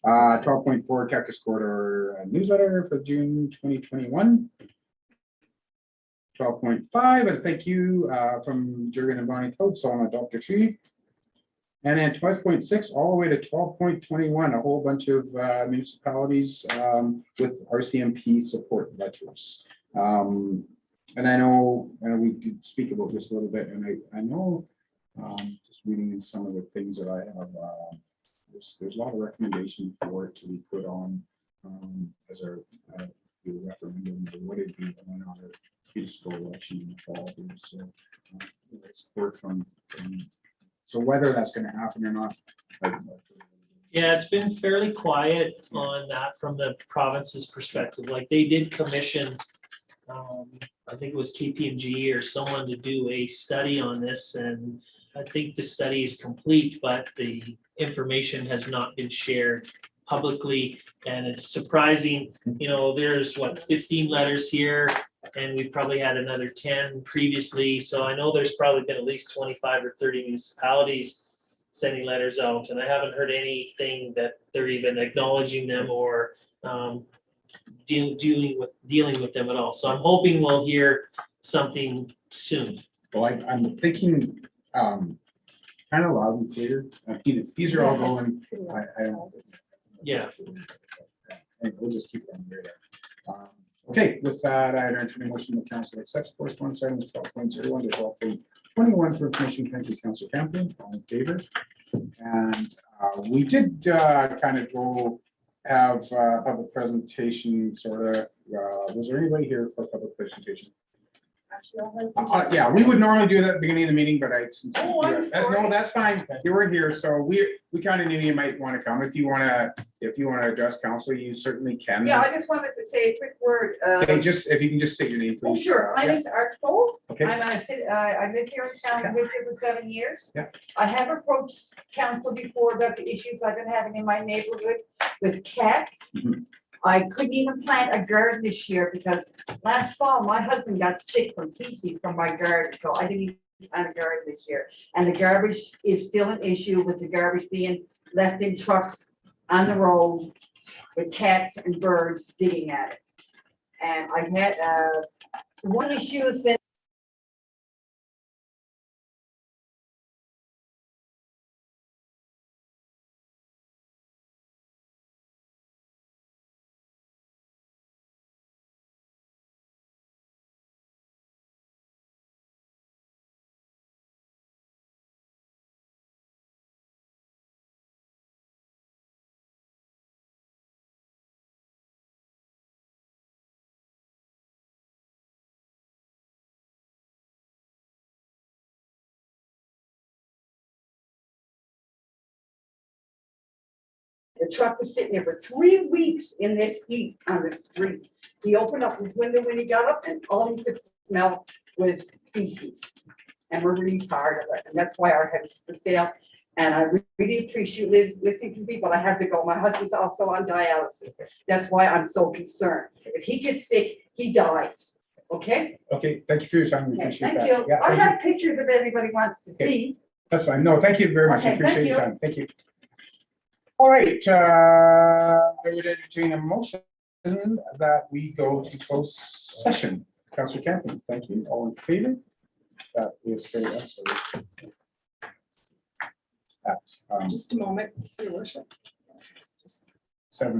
12.4 Cactus Corridor newsletter for June 2021. 12.5, and thank you from Jurgen and Bonnie Coates on Dr. Tree. And then 12.6 all the way to 12.21, a whole bunch of municipalities with RCMP support letters. And I know we did speak about this a little bit, and I know just reading in some of the things that I have, there's a lot of recommendation for it to be put on as a referendum, or what it'd be on our municipal election in the fall here. So support from so whether that's going to happen or not. Yeah, it's been fairly quiet on that from the province's perspective. Like they did commission, I think it was KPMG or someone to do a study on this, and I think the study is complete, but the information has not been shared publicly. And it's surprising, there's 15 letters here, and we've probably had another 10 previously. So I know there's probably been at least 25 or 30 municipalities sending letters out, and I haven't heard anything that they're even acknowledging them or dealing with them at all. So I'm hoping we'll hear something soon. Well, I'm thinking kind of loud and clear. If these are all going, I don't. Yeah. And we'll just keep them here. Okay, with that, I entertain a motion the council accepts correspondence items 12.01 to 12.21 for information country council campaign. All in favor? And we did kind of go have a public presentation, sort of. Was there anybody here for a public presentation? Yeah, we would normally do that at the beginning of the meeting, but no, that's fine. You weren't here, so we kind of knew you might want to come. If you want to address council, you certainly can. Yeah, I just wanted to say a quick word. Okay, just if you can just state your name, Oh, please. sure. My name's Archibald. Okay. I've lived here in town, I've lived here for 7 years. Yeah. I have approached council before about the issues I've been having in my neighborhood with cats. Mhm. I couldn't even plant a garden this year because last fall, my husband got sick from feces from my garden, so I didn't even plant a garden this year. And the garbage is still an issue with the garbage being left in trucks on the road with cats and birds digging at it. And I've had, one issue has been the truck was sitting there for 3 weeks in this heat on the street. He opened up his window when he got up and all he could smell was feces. And we're really tired of it. And that's why our house is for sale. And I really appreciate listening to people. I have to go. My husband's also on dialysis. That's why I'm so concerned. If he gets sick, he dies. Okay? Okay, thank you for your time. We Okay, appreciate thank that. you. Yeah, I thank you. have pictures if anybody wants to Okay. see. That's fine. No, thank you very much. I Okay, thank appreciate your you. time. Thank you. All right, I would entertain a motion that we go to closed session. Councillor Campion, thank you. All in favor? That is very excellent. That's Just a moment, your worship. 7:00.